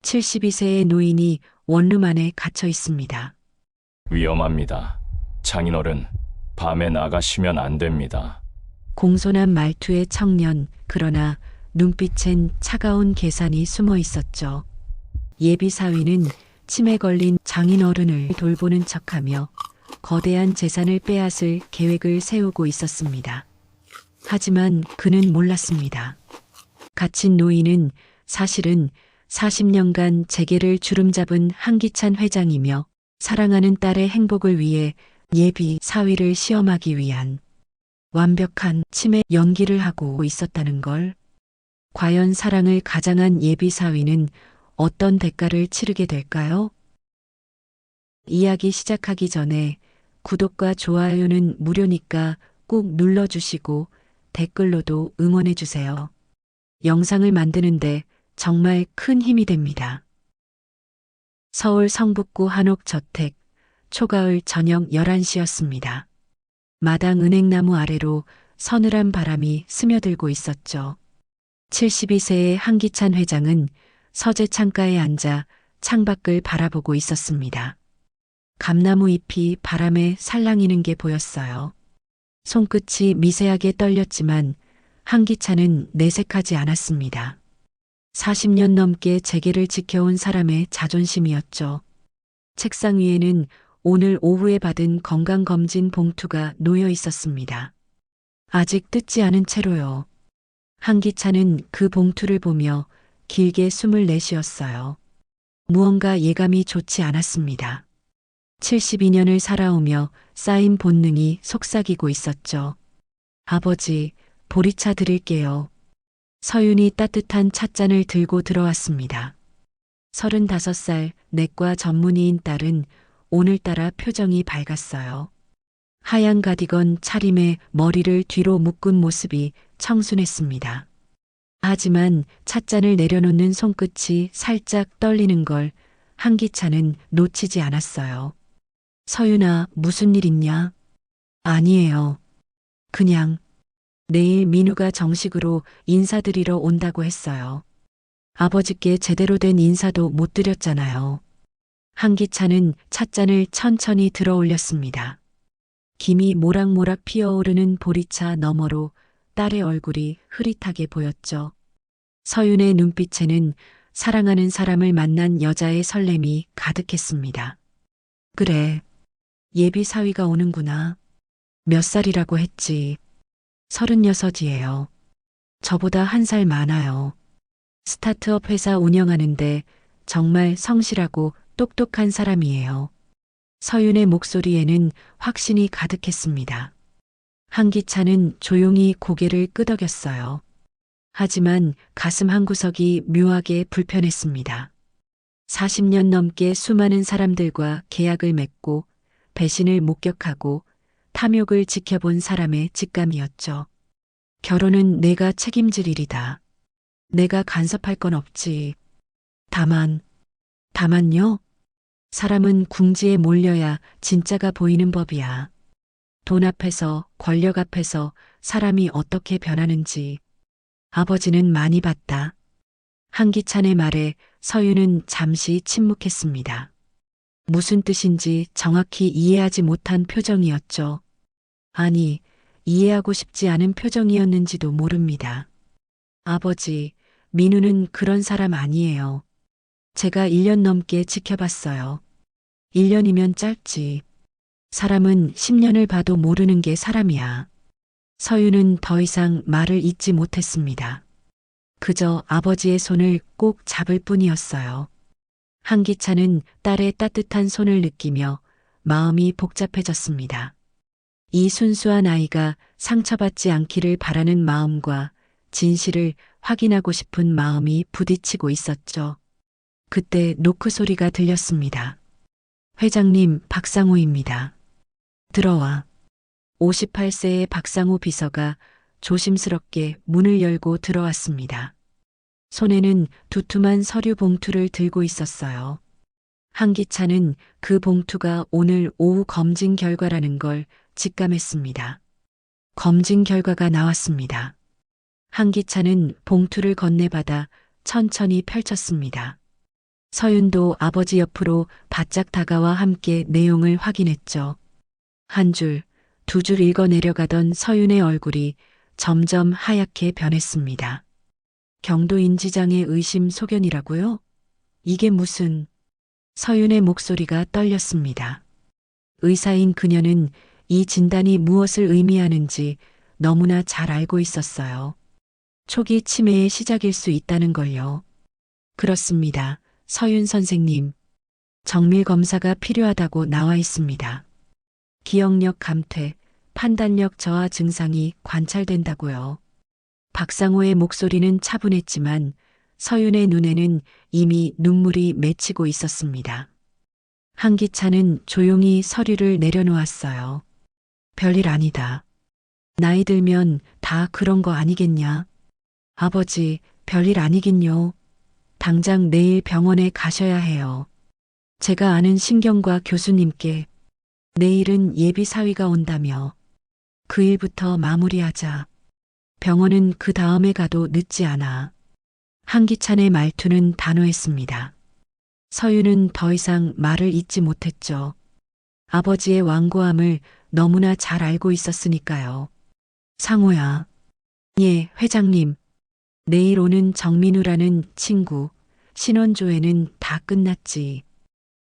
72세의 노인이 원룸 안에 갇혀 있습니다. 위험합니다. 장인어른, 밤에 나가시면 안 됩니다. 공손한 말투의 청년, 그러나 눈빛엔 차가운 계산이 숨어 있었죠. 예비 사위는 치매 걸린 장인어른을 돌보는 척하며 거대한 재산을 빼앗을 계획을 세우고 있었습니다. 하지만 그는 몰랐습니다. 갇힌 노인은 사실은 40년간 재계를 주름잡은 한기찬 회장이며 사랑하는 딸의 행복을 위해 예비 사위를 시험하기 위한 완벽한 치매 연기를 하고 있었다는 걸. 과연 사랑을 가장한 예비 사위는 어떤 대가를 치르게 될까요? 이야기 시작하기 전에 구독과 좋아요는 무료니까 꼭 눌러주시고 댓글로도 응원해주세요. 영상을 만드는데 정말 큰 힘이 됩니다. 서울 성북구 한옥저택, 초가을 저녁 11시였습니다. 마당 은행나무 아래로 서늘한 바람이 스며들고 있었죠. 72세의 한기찬 회장은 서재 창가에 앉아 창밖을 바라보고 있었습니다. 감나무 잎이 바람에 살랑이는 게 보였어요. 손끝이 미세하게 떨렸지만 한기찬은 내색하지 않았습니다. 40년 넘게 재계를 지켜온 사람의 자존심이었죠. 책상 위에는 오늘 오후에 받은 건강검진 봉투가 놓여 있었습니다. 아직 뜯지 않은 채로요. 한기찬은 그 봉투를 보며 길게 숨을 내쉬었어요. 무언가 예감이 좋지 않았습니다. 72년을 살아오며 쌓인 본능이 속삭이고 있었죠. 아버지, 보리차 드릴게요. 서윤이 따뜻한 찻잔을 들고 들어왔습니다. 35살 내과 전문의인 딸은 오늘따라 표정이 밝았어요. 하얀 가디건 차림에 머리를 뒤로 묶은 모습이 청순했습니다. 하지만 찻잔을 내려놓는 손끝이 살짝 떨리는 걸 한기찬은 놓치지 않았어요. 서윤아, 무슨 일 있냐? 아니에요. 그냥 내일 민우가 정식으로 인사드리러 온다고 했어요. 아버지께 제대로 된 인사도 못 드렸잖아요. 한기찬은 찻잔을 천천히 들어 올렸습니다. 김이 모락모락 피어오르는 보리차 너머로 딸의 얼굴이 흐릿하게 보였죠. 서윤의 눈빛에는 사랑하는 사람을 만난 여자의 설렘이 가득했습니다. 그래, 예비 사위가 오는구나. 몇 살이라고 했지? 36이에요. 저보다 한 살 많아요. 스타트업 회사 운영하는데 정말 성실하고 똑똑한 사람이에요. 서윤의 목소리에는 확신이 가득했습니다. 한기찬은 조용히 고개를 끄덕였어요. 하지만 가슴 한구석이 묘하게 불편했습니다. 40년 넘게 수많은 사람들과 계약을 맺고 배신을 목격하고 탐욕을 지켜본 사람의 직감이었죠. 결혼은 내가 책임질 일이다. 내가 간섭할 건 없지. 다만요? 사람은 궁지에 몰려야 진짜가 보이는 법이야. 돈 앞에서, 권력 앞에서 사람이 어떻게 변하는지 아버지는 많이 봤다. 한기찬의 말에 서윤은 잠시 침묵했습니다. 무슨 뜻인지 정확히 이해하지 못한 표정이었죠. 아니, 이해하고 싶지 않은 표정이었는지도 모릅니다. 아버지, 민우는 그런 사람 아니에요. 제가 1년 넘게 지켜봤어요. 1년이면 짧지. 사람은 10년을 봐도 모르는 게 사람이야. 서윤은 더 이상 말을 잇지 못했습니다. 그저 아버지의 손을 꼭 잡을 뿐이었어요. 한기찬은 딸의 따뜻한 손을 느끼며 마음이 복잡해졌습니다. 이 순수한 아이가 상처받지 않기를 바라는 마음과 진실을 확인하고 싶은 마음이 부딪히고 있었죠. 그때 노크 소리가 들렸습니다. 회장님, 박상우입니다. 들어와. 58세의 박상우 비서가 조심스럽게 문을 열고 들어왔습니다. 손에는 두툼한 서류 봉투를 들고 있었어요. 한기찬은 그 봉투가 오늘 오후 검진 결과라는 걸 직감했습니다. 검진 결과가 나왔습니다. 한기찬은 봉투를 건네받아 천천히 펼쳤습니다. 서윤도 아버지 옆으로 바짝 다가와 함께 내용을 확인했죠. 한 줄, 두 줄 읽어 내려가던 서윤의 얼굴이 점점 하얗게 변했습니다. 경도 인지장애 의심 소견이라고요? 이게 무슨... 서윤의 목소리가 떨렸습니다. 의사인 그녀는 이 진단이 무엇을 의미하는지 너무나 잘 알고 있었어요. 초기 치매의 시작일 수 있다는 걸요. 그렇습니다. 서윤 선생님. 정밀 검사가 필요하다고 나와 있습니다. 기억력 감퇴, 판단력 저하 증상이 관찰된다고요. 박상호의 목소리는 차분했지만 서윤의 눈에는 이미 눈물이 맺히고 있었습니다. 한기찬은 조용히 서류를 내려놓았어요. 별일 아니다. 나이 들면 다 그런 거 아니겠냐? 아버지, 별일 아니긴요. 당장 내일 병원에 가셔야 해요. 제가 아는 신경과 교수님께 내일은 예비 사위가 온다며 그 일부터 마무리하자. 병원은 그 다음에 가도 늦지 않아. 한기찬의 말투는 단호했습니다. 서윤은 더 이상 말을 잇지 못했죠. 아버지의 완고함을 너무나 잘 알고 있었으니까요. 상호야. 예, 회장님. 내일 오는 정민우라는 친구, 신원조회는 다 끝났지.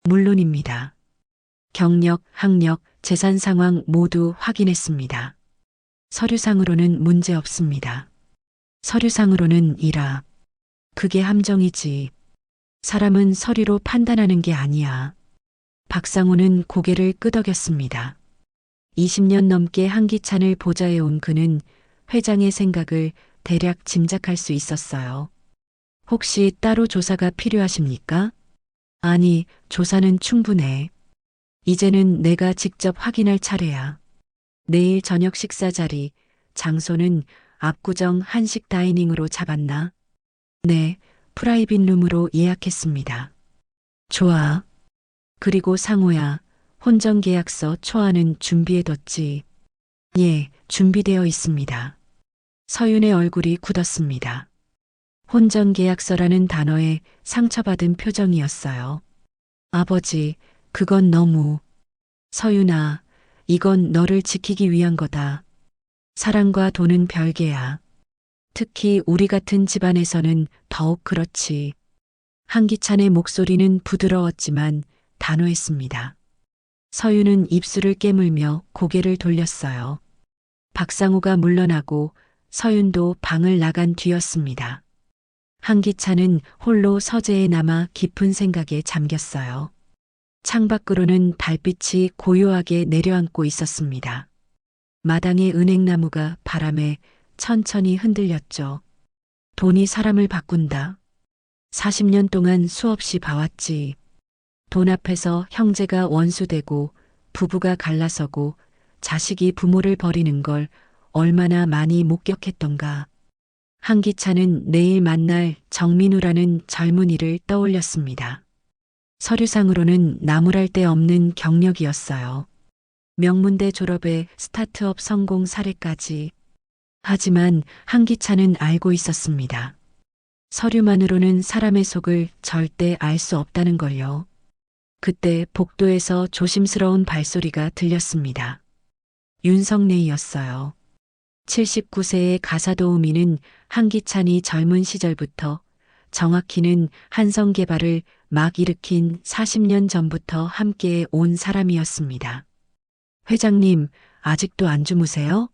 물론입니다. 경력, 학력, 재산 상황 모두 확인했습니다. 서류상으로는 문제 없습니다. 서류상으로는 이라. 그게 함정이지. 사람은 서류로 판단하는 게 아니야. 박상호는 고개를 끄덕였습니다. 20년 넘게 한기찬을 보좌해온 그는 회장의 생각을 대략 짐작할 수 있었어요. 혹시 따로 조사가 필요하십니까? 아니, 조사는 충분해. 이제는 내가 직접 확인할 차례야. 내일 저녁 식사 자리, 장소는 압구정 한식 다이닝으로 잡았나? 네, 프라이빗 룸으로 예약했습니다. 좋아. 그리고 상호야, 혼전 계약서 초안은 준비해뒀지. 예, 준비되어 있습니다. 서윤의 얼굴이 굳었습니다. 혼전 계약서라는 단어에 상처받은 표정이었어요. 아버지, 그건 너무... 서윤아, 이건 너를 지키기 위한 거다. 사랑과 돈은 별개야. 특히 우리 같은 집안에서는 더욱 그렇지. 한기찬의 목소리는 부드러웠지만 단호했습니다. 서윤은 입술을 깨물며 고개를 돌렸어요. 박상우가 물러나고 서윤도 방을 나간 뒤였습니다. 한기찬은 홀로 서재에 남아 깊은 생각에 잠겼어요. 창밖으로는 달빛이 고요하게 내려앉고 있었습니다. 마당의 은행나무가 바람에 천천히 흔들렸죠. 돈이 사람을 바꾼다. 40년 동안 수없이 봐왔지. 돈 앞에서 형제가 원수되고 부부가 갈라서고 자식이 부모를 버리는 걸 얼마나 많이 목격했던가. 한기찬은 내일 만날 정민우라는 젊은이를 떠올렸습니다. 서류상으로는 나무랄 데 없는 경력이었어요. 명문대 졸업에 스타트업 성공 사례까지. 하지만 한기찬은 알고 있었습니다. 서류만으로는 사람의 속을 절대 알 수 없다는 걸요. 그때 복도에서 조심스러운 발소리가 들렸습니다. 윤석래였어요. 79세의 가사도우미는 한기찬이 젊은 시절부터, 정확히는 한성개발을 막 일으킨 40년 전부터 함께 온 사람이었습니다. 회장님, 아직도 안 주무세요?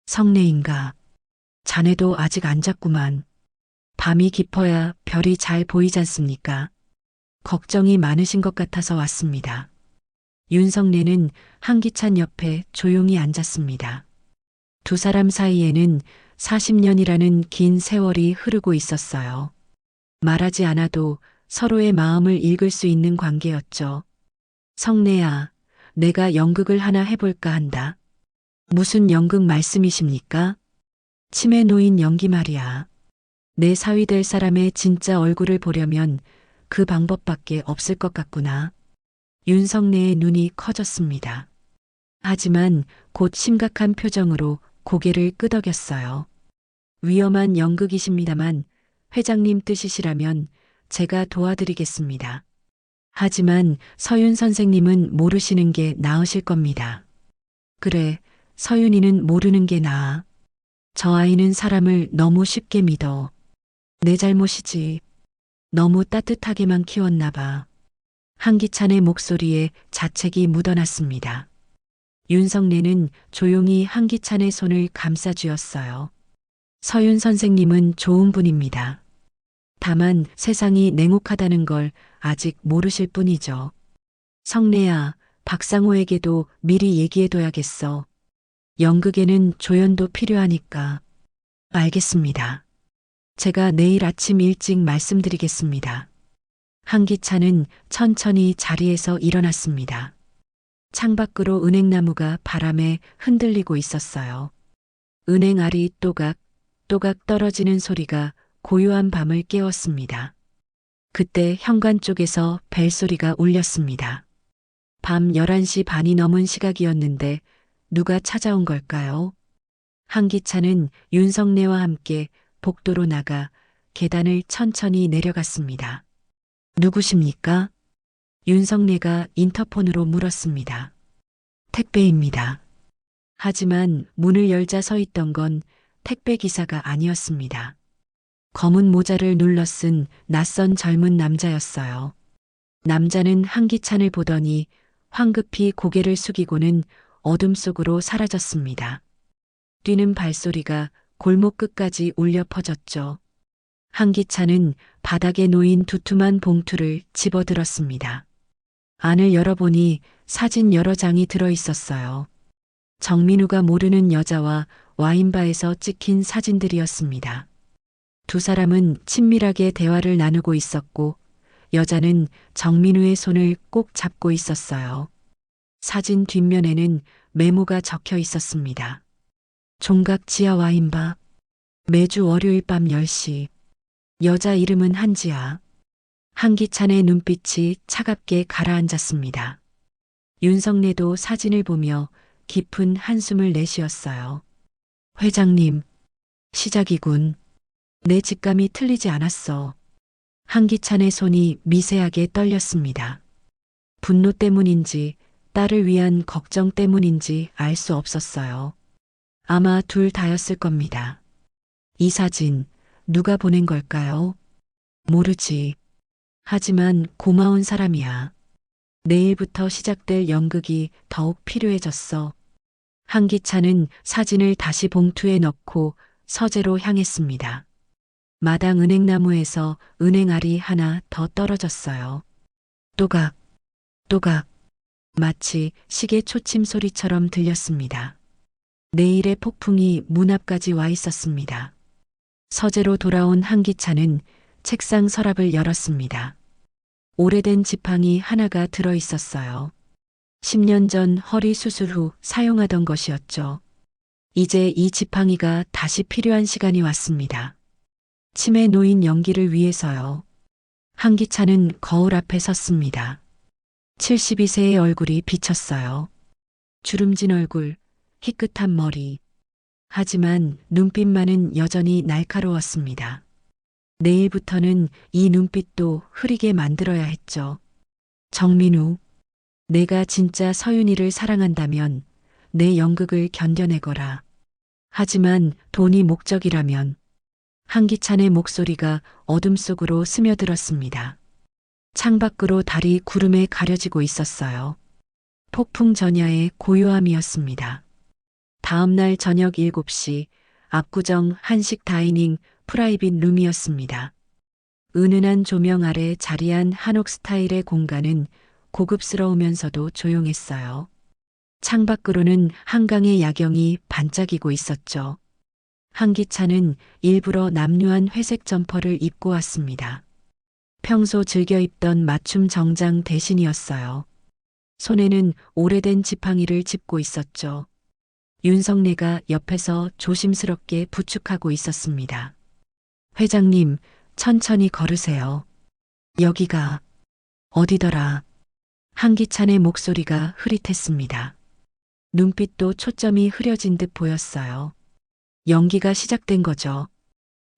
성래인가? 자네도 아직 안 잤구만. 밤이 깊어야 별이 잘 보이지 않습니까? 걱정이 많으신 것 같아서 왔습니다. 윤성래는 한기찬 옆에 조용히 앉았습니다. 두 사람 사이에는 40년이라는 긴 세월이 흐르고 있었어요. 말하지 않아도 서로의 마음을 읽을 수 있는 관계였죠. 성래야, 내가 연극을 하나 해볼까 한다. 무슨 연극 말씀이십니까? 치매 노인 연기 말이야. 내 사위 될 사람의 진짜 얼굴을 보려면 그 방법밖에 없을 것 같구나. 윤성래의 눈이 커졌습니다. 하지만 곧 심각한 표정으로 고개를 끄덕였어요. 위험한 연극이십니다만 회장님 뜻이시라면 제가 도와드리겠습니다. 하지만 서윤 선생님은 모르시는 게 나으실 겁니다. 그래, 서윤이는 모르는 게 나아. 저 아이는 사람을 너무 쉽게 믿어. 내 잘못이지. 너무 따뜻하게만 키웠나 봐. 한기찬의 목소리에 자책이 묻어났습니다. 윤성래는 조용히 한기찬의 손을 감싸주었어요. 서윤 선생님은 좋은 분입니다. 다만 세상이 냉혹하다는 걸 아직 모르실 뿐이죠. 성래야, 박상호에게도 미리 얘기해둬야겠어. 연극에는 조연도 필요하니까. 알겠습니다. 제가 내일 아침 일찍 말씀드리겠습니다. 한기찬은 천천히 자리에서 일어났습니다. 창밖으로 은행나무가 바람에 흔들리고 있었어요. 은행알이 또각 떨어지는 소리가 고요한 밤을 깨웠습니다. 그때 현관 쪽에서 벨소리가 울렸습니다. 밤 11시 반이 넘은 시각이었는데 누가 찾아온 걸까요? 한기찬은 윤성래와 함께 복도로 나가 계단을 천천히 내려갔습니다. 누구십니까? 윤성래가 인터폰으로 물었습니다. 택배입니다. 하지만 문을 열자 서 있던 건 택배 기사가 아니었습니다. 검은 모자를 눌러 쓴 낯선 젊은 남자였어요. 남자는 한기찬을 보더니 황급히 고개를 숙이고는 어둠 속으로 사라졌습니다. 뛰는 발소리가 골목 끝까지 울려 퍼졌죠. 한기찬은 바닥에 놓인 두툼한 봉투를 집어들었습니다. 안을 열어보니 사진 여러 장이 들어 있었어요. 정민우가 모르는 여자와 와인바에서 찍힌 사진들이었습니다. 두 사람은 친밀하게 대화를 나누고 있었고 여자는 정민우의 손을 꼭 잡고 있었어요. 사진 뒷면에는 메모가 적혀 있었습니다. 종각 지하 와인바. 매주 월요일 밤 10시. 여자 이름은 한지아. 한기찬의 눈빛이 차갑게 가라앉았습니다. 윤성래도 사진을 보며 깊은 한숨을 내쉬었어요. 회장님, 시작이군. 내 직감이 틀리지 않았어. 한기찬의 손이 미세하게 떨렸습니다. 분노 때문인지 딸을 위한 걱정 때문인지 알 수 없었어요. 아마 둘 다였을 겁니다. 이 사진 누가 보낸 걸까요? 모르지. 하지만 고마운 사람이야. 내일부터 시작될 연극이 더욱 필요해졌어. 한기찬은 사진을 다시 봉투에 넣고 서재로 향했습니다. 마당 은행나무에서 은행알이 하나 더 떨어졌어요. 또각, 또각. 마치 시계 초침 소리처럼 들렸습니다. 내일의 폭풍이 문 앞까지 와 있었습니다. 서재로 돌아온 한기찬은 책상 서랍을 열었습니다. 오래된 지팡이 하나가 들어 있었어요. 10년 전 허리 수술 후 사용하던 것이었죠. 이제 이 지팡이가 다시 필요한 시간이 왔습니다. 침에 놓인 연기를 위해서요. 한기찬은 거울 앞에 섰습니다. 72세의 얼굴이 비쳤어요. 주름진 얼굴, 희끗한 머리. 하지만 눈빛만은 여전히 날카로웠습니다. 내일부터는 이 눈빛도 흐리게 만들어야 했죠. 정민우, 내가 진짜 서윤이를 사랑한다면 내 연극을 견뎌내거라. 하지만 돈이 목적이라면. 한기찬의 목소리가 어둠 속으로 스며들었습니다. 창밖으로 달이 구름에 가려지고 있었어요. 폭풍 전야의 고요함이었습니다. 다음 날 저녁 7시 압구정 한식 다이닝 프라이빗 룸이었습니다. 은은한 조명 아래 자리한 한옥 스타일의 공간은 고급스러우면서도 조용했어요. 창밖으로는 한강의 야경이 반짝이고 있었죠. 한기찬은 일부러 남루한 회색 점퍼를 입고 왔습니다. 평소 즐겨 입던 맞춤 정장 대신이었어요. 손에는 오래된 지팡이를 짚고 있었죠. 윤성래가 옆에서 조심스럽게 부축하고 있었습니다. 회장님, 천천히 걸으세요. 여기가 어디더라? 한기찬의 목소리가 흐릿했습니다. 눈빛도 초점이 흐려진 듯 보였어요. 연기가 시작된 거죠.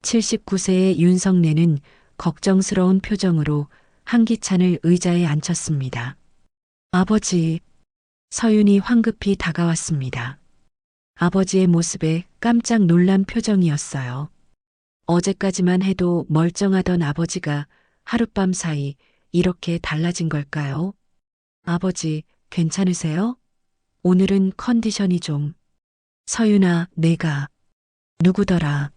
79세의 윤성래는 걱정스러운 표정으로 한기찬을 의자에 앉혔습니다. 아버지, 서윤이 황급히 다가왔습니다. 아버지의 모습에 깜짝 놀란 표정이었어요. 어제까지만 해도 멀쩡하던 아버지가 하룻밤 사이 이렇게 달라진 걸까요? 아버지, 괜찮으세요? 오늘은 컨디션이 좀. 서윤아, 내가. 누구더라?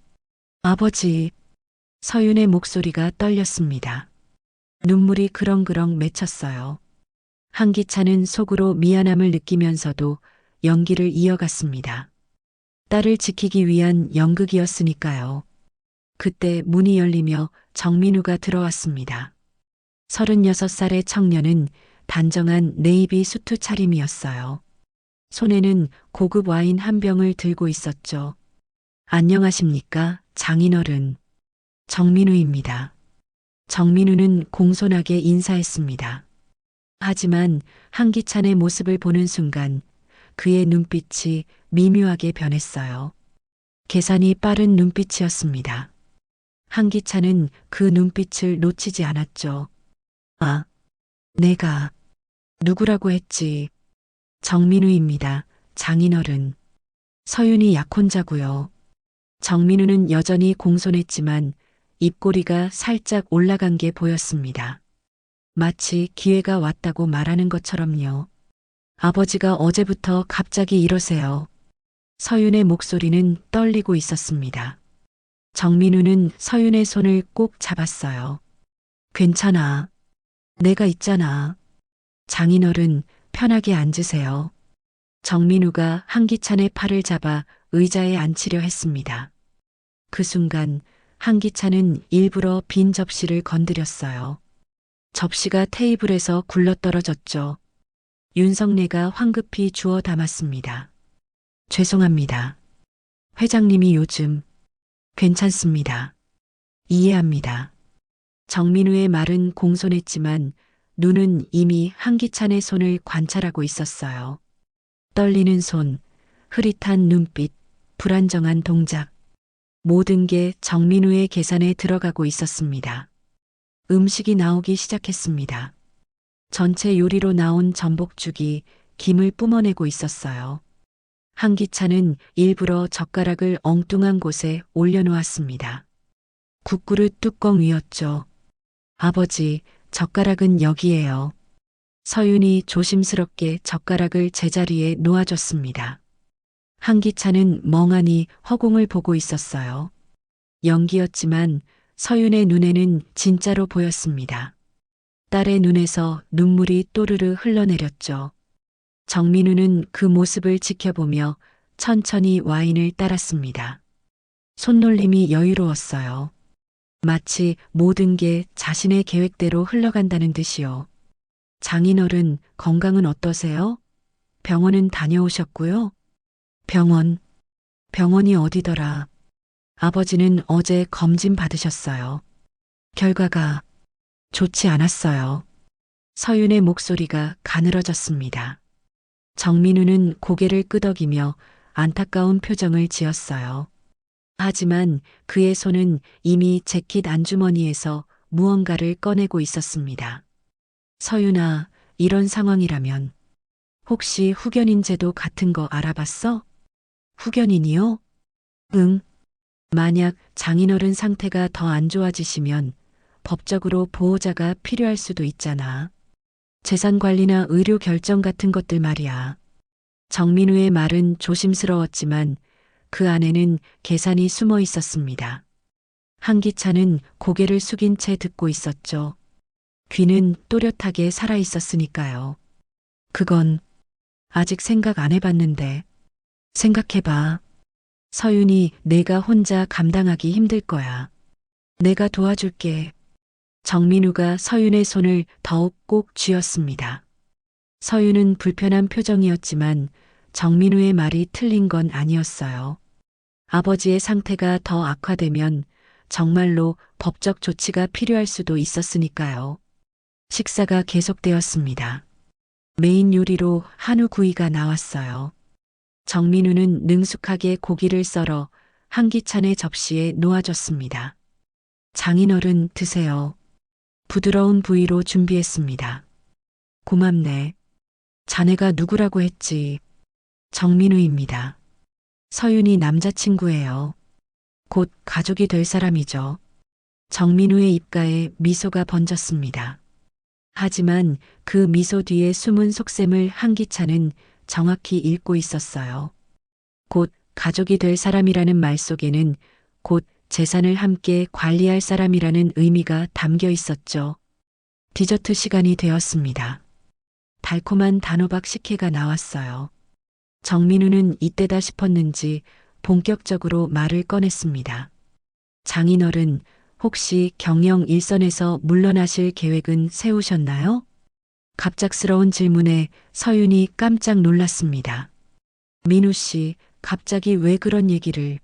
아버지. 서윤의 목소리가 떨렸습니다. 눈물이 그렁그렁 맺혔어요. 한기찬은 속으로 미안함을 느끼면서도 연기를 이어갔습니다. 딸을 지키기 위한 연극이었으니까요. 그때 문이 열리며 정민우가 들어왔습니다. 36살의 청년은 단정한 네이비 수트 차림이었어요. 손에는 고급 와인 한 병을 들고 있었죠. 안녕하십니까, 장인어른. 정민우입니다. 정민우는 공손하게 인사했습니다. 하지만 한기찬의 모습을 보는 순간 그의 눈빛이 미묘하게 변했어요. 계산이 빠른 눈빛이었습니다. 한기찬은 그 눈빛을 놓치지 않았죠. 아, 내가 누구라고 했지? 정민우입니다. 장인어른. 서윤이 약혼자고요. 정민우는 여전히 공손했지만 입꼬리가 살짝 올라간 게 보였습니다. 마치 기회가 왔다고 말하는 것처럼요. 아버지가 어제부터 갑자기 이러세요. 서윤의 목소리는 떨리고 있었습니다. 정민우는 서윤의 손을 꼭 잡았어요. 괜찮아. 내가 있잖아. 장인어른, 편하게 앉으세요. 정민우가 한기찬의 팔을 잡아 의자에 앉히려 했습니다. 그 순간 한기찬은 일부러 빈 접시를 건드렸어요. 접시가 테이블에서 굴러떨어졌죠. 윤석래가 황급히 주워 담았습니다. 죄송합니다. 회장님이 요즘 괜찮습니다. 이해합니다. 정민우의 말은 공손했지만 눈은 이미 한기찬의 손을 관찰하고 있었어요. 떨리는 손, 흐릿한 눈빛, 불안정한 동작. 모든 게 정민우의 계산에 들어가고 있었습니다. 음식이 나오기 시작했습니다. 전체 요리로 나온 전복죽이 김을 뿜어내고 있었어요. 한기찬은 일부러 젓가락을 엉뚱한 곳에 올려놓았습니다. 국그릇 뚜껑 위였죠. 아버지, 젓가락은 여기에요. 서윤이 조심스럽게 젓가락을 제자리에 놓아줬습니다. 한기찬은 멍하니 허공을 보고 있었어요. 연기였지만 서윤의 눈에는 진짜로 보였습니다. 딸의 눈에서 눈물이 또르르 흘러내렸죠. 정민우는 그 모습을 지켜보며 천천히 와인을 따랐습니다. 손놀림이 여유로웠어요. 마치 모든 게 자신의 계획대로 흘러간다는 듯이요. 장인어른, 건강은 어떠세요? 병원은 다녀오셨고요? 병원이 어디더라? 아버지는 어제 검진 받으셨어요. 결과가 좋지 않았어요. 서윤의 목소리가 가늘어졌습니다. 정민우는 고개를 끄덕이며 안타까운 표정을 지었어요. 하지만 그의 손은 이미 재킷 안주머니에서 무언가를 꺼내고 있었습니다. 서윤아, 이런 상황이라면 혹시 후견인 제도 같은 거 알아봤어? 후견인이요? 응. 만약 장인어른 상태가 더 안 좋아지시면 법적으로 보호자가 필요할 수도 있잖아. 재산 관리나 의료 결정 같은 것들 말이야. 정민우의 말은 조심스러웠지만 그 안에는 계산이 숨어 있었습니다. 한기찬은 고개를 숙인 채 듣고 있었죠. 귀는 또렷하게 살아 있었으니까요. 그건 아직 생각 안 해봤는데. 생각해봐. 서윤이 내가 혼자 감당하기 힘들 거야. 내가 도와줄게. 정민우가 서윤의 손을 더욱 꼭 쥐었습니다. 서윤은 불편한 표정이었지만 정민우의 말이 틀린 건 아니었어요. 아버지의 상태가 더 악화되면 정말로 법적 조치가 필요할 수도 있었으니까요. 식사가 계속되었습니다. 메인 요리로 한우 구이가 나왔어요. 정민우는 능숙하게 고기를 썰어 한기찬의 접시에 놓아줬습니다. 장인어른 드세요. 부드러운 부위로 준비했습니다. 고맙네. 자네가 누구라고 했지? 정민우입니다. 서윤이 남자친구예요. 곧 가족이 될 사람이죠. 정민우의 입가에 미소가 번졌습니다. 하지만 그 미소 뒤에 숨은 속셈을 한기찬은 정확히 읽고 있었어요. 곧 가족이 될 사람이라는 말 속에는 곧 재산을 함께 관리할 사람이라는 의미가 담겨 있었죠. 디저트 시간이 되었습니다. 달콤한 단호박 식혜가 나왔어요. 정민우는 이때다 싶었는지 본격적으로 말을 꺼냈습니다. 장인어른, 혹시 경영 일선에서 물러나실 계획은 세우셨나요? 갑작스러운 질문에 서윤이 깜짝 놀랐습니다. 민우 씨, 갑자기 왜 그런 얘기를?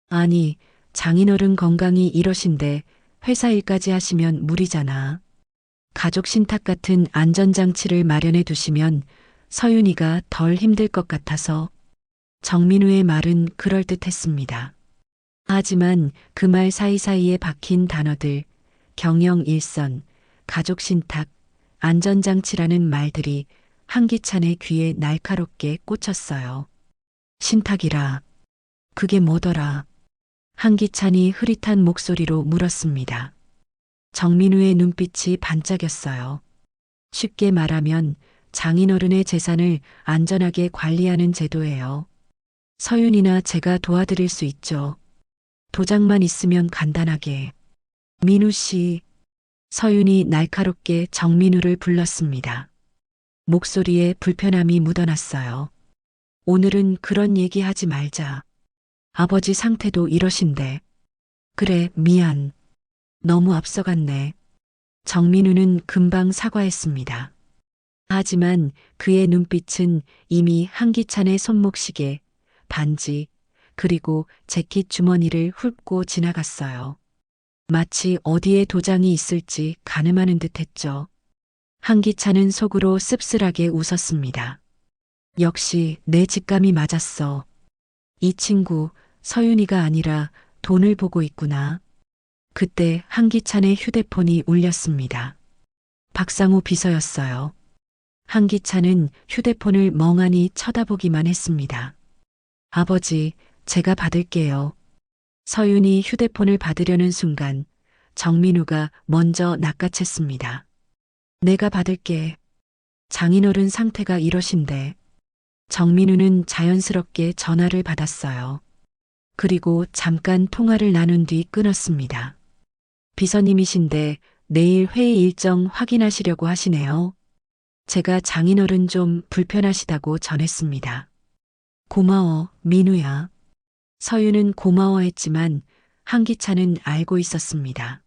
아니, 장인어른 건강이 이러신데 회사 일까지 하시면 무리잖아. 가족 신탁 같은 안전장치를 마련해 두시면 서윤이가 덜 힘들 것 같아서. 정민우의 말은 그럴듯했습니다. 하지만 그 말 사이사이에 박힌 단어들, 경영 일선, 가족 신탁, 안전장치라는 말들이 한기찬의 귀에 날카롭게 꽂혔어요. 신탁이라. 그게 뭐더라? 한기찬이 흐릿한 목소리로 물었습니다. 정민우의 눈빛이 반짝였어요. 쉽게 말하면 장인어른의 재산을 안전하게 관리하는 제도예요. 서윤이나 제가 도와드릴 수 있죠. 도장만 있으면 간단하게. 민우 씨. 서윤이 날카롭게 정민우를 불렀습니다. 목소리에 불편함이 묻어났어요. 오늘은 그런 얘기 하지 말자. 아버지 상태도 이러신데. 그래, 미안. 너무 앞서갔네. 정민우는 금방 사과했습니다. 하지만 그의 눈빛은 이미 한기찬의 손목시계, 반지, 그리고 재킷 주머니를 훑고 지나갔어요. 마치 어디에 도장이 있을지 가늠하는 듯 했죠. 한기찬은 속으로 씁쓸하게 웃었습니다. 역시 내 직감이 맞았어. 이 친구 서윤이가 아니라 돈을 보고 있구나. 그때 한기찬의 휴대폰이 울렸습니다. 박상우 비서였어요. 한기찬은 휴대폰을 멍하니 쳐다보기만 했습니다. 아버지, 제가 받을게요. 서윤이 휴대폰을 받으려는 순간 정민우가 먼저 낚아챘습니다. 내가 받을게. 장인어른 상태가 이러신데. 정민우는 자연스럽게 전화를 받았어요. 그리고 잠깐 통화를 나눈 뒤 끊었습니다. 비서님이신데 내일 회의 일정 확인하시려고 하시네요. 제가 장인어른 좀 불편하시다고 전했습니다. 고마워, 민우야. 서윤은 고마워했지만 한기찬은 알고 있었습니다.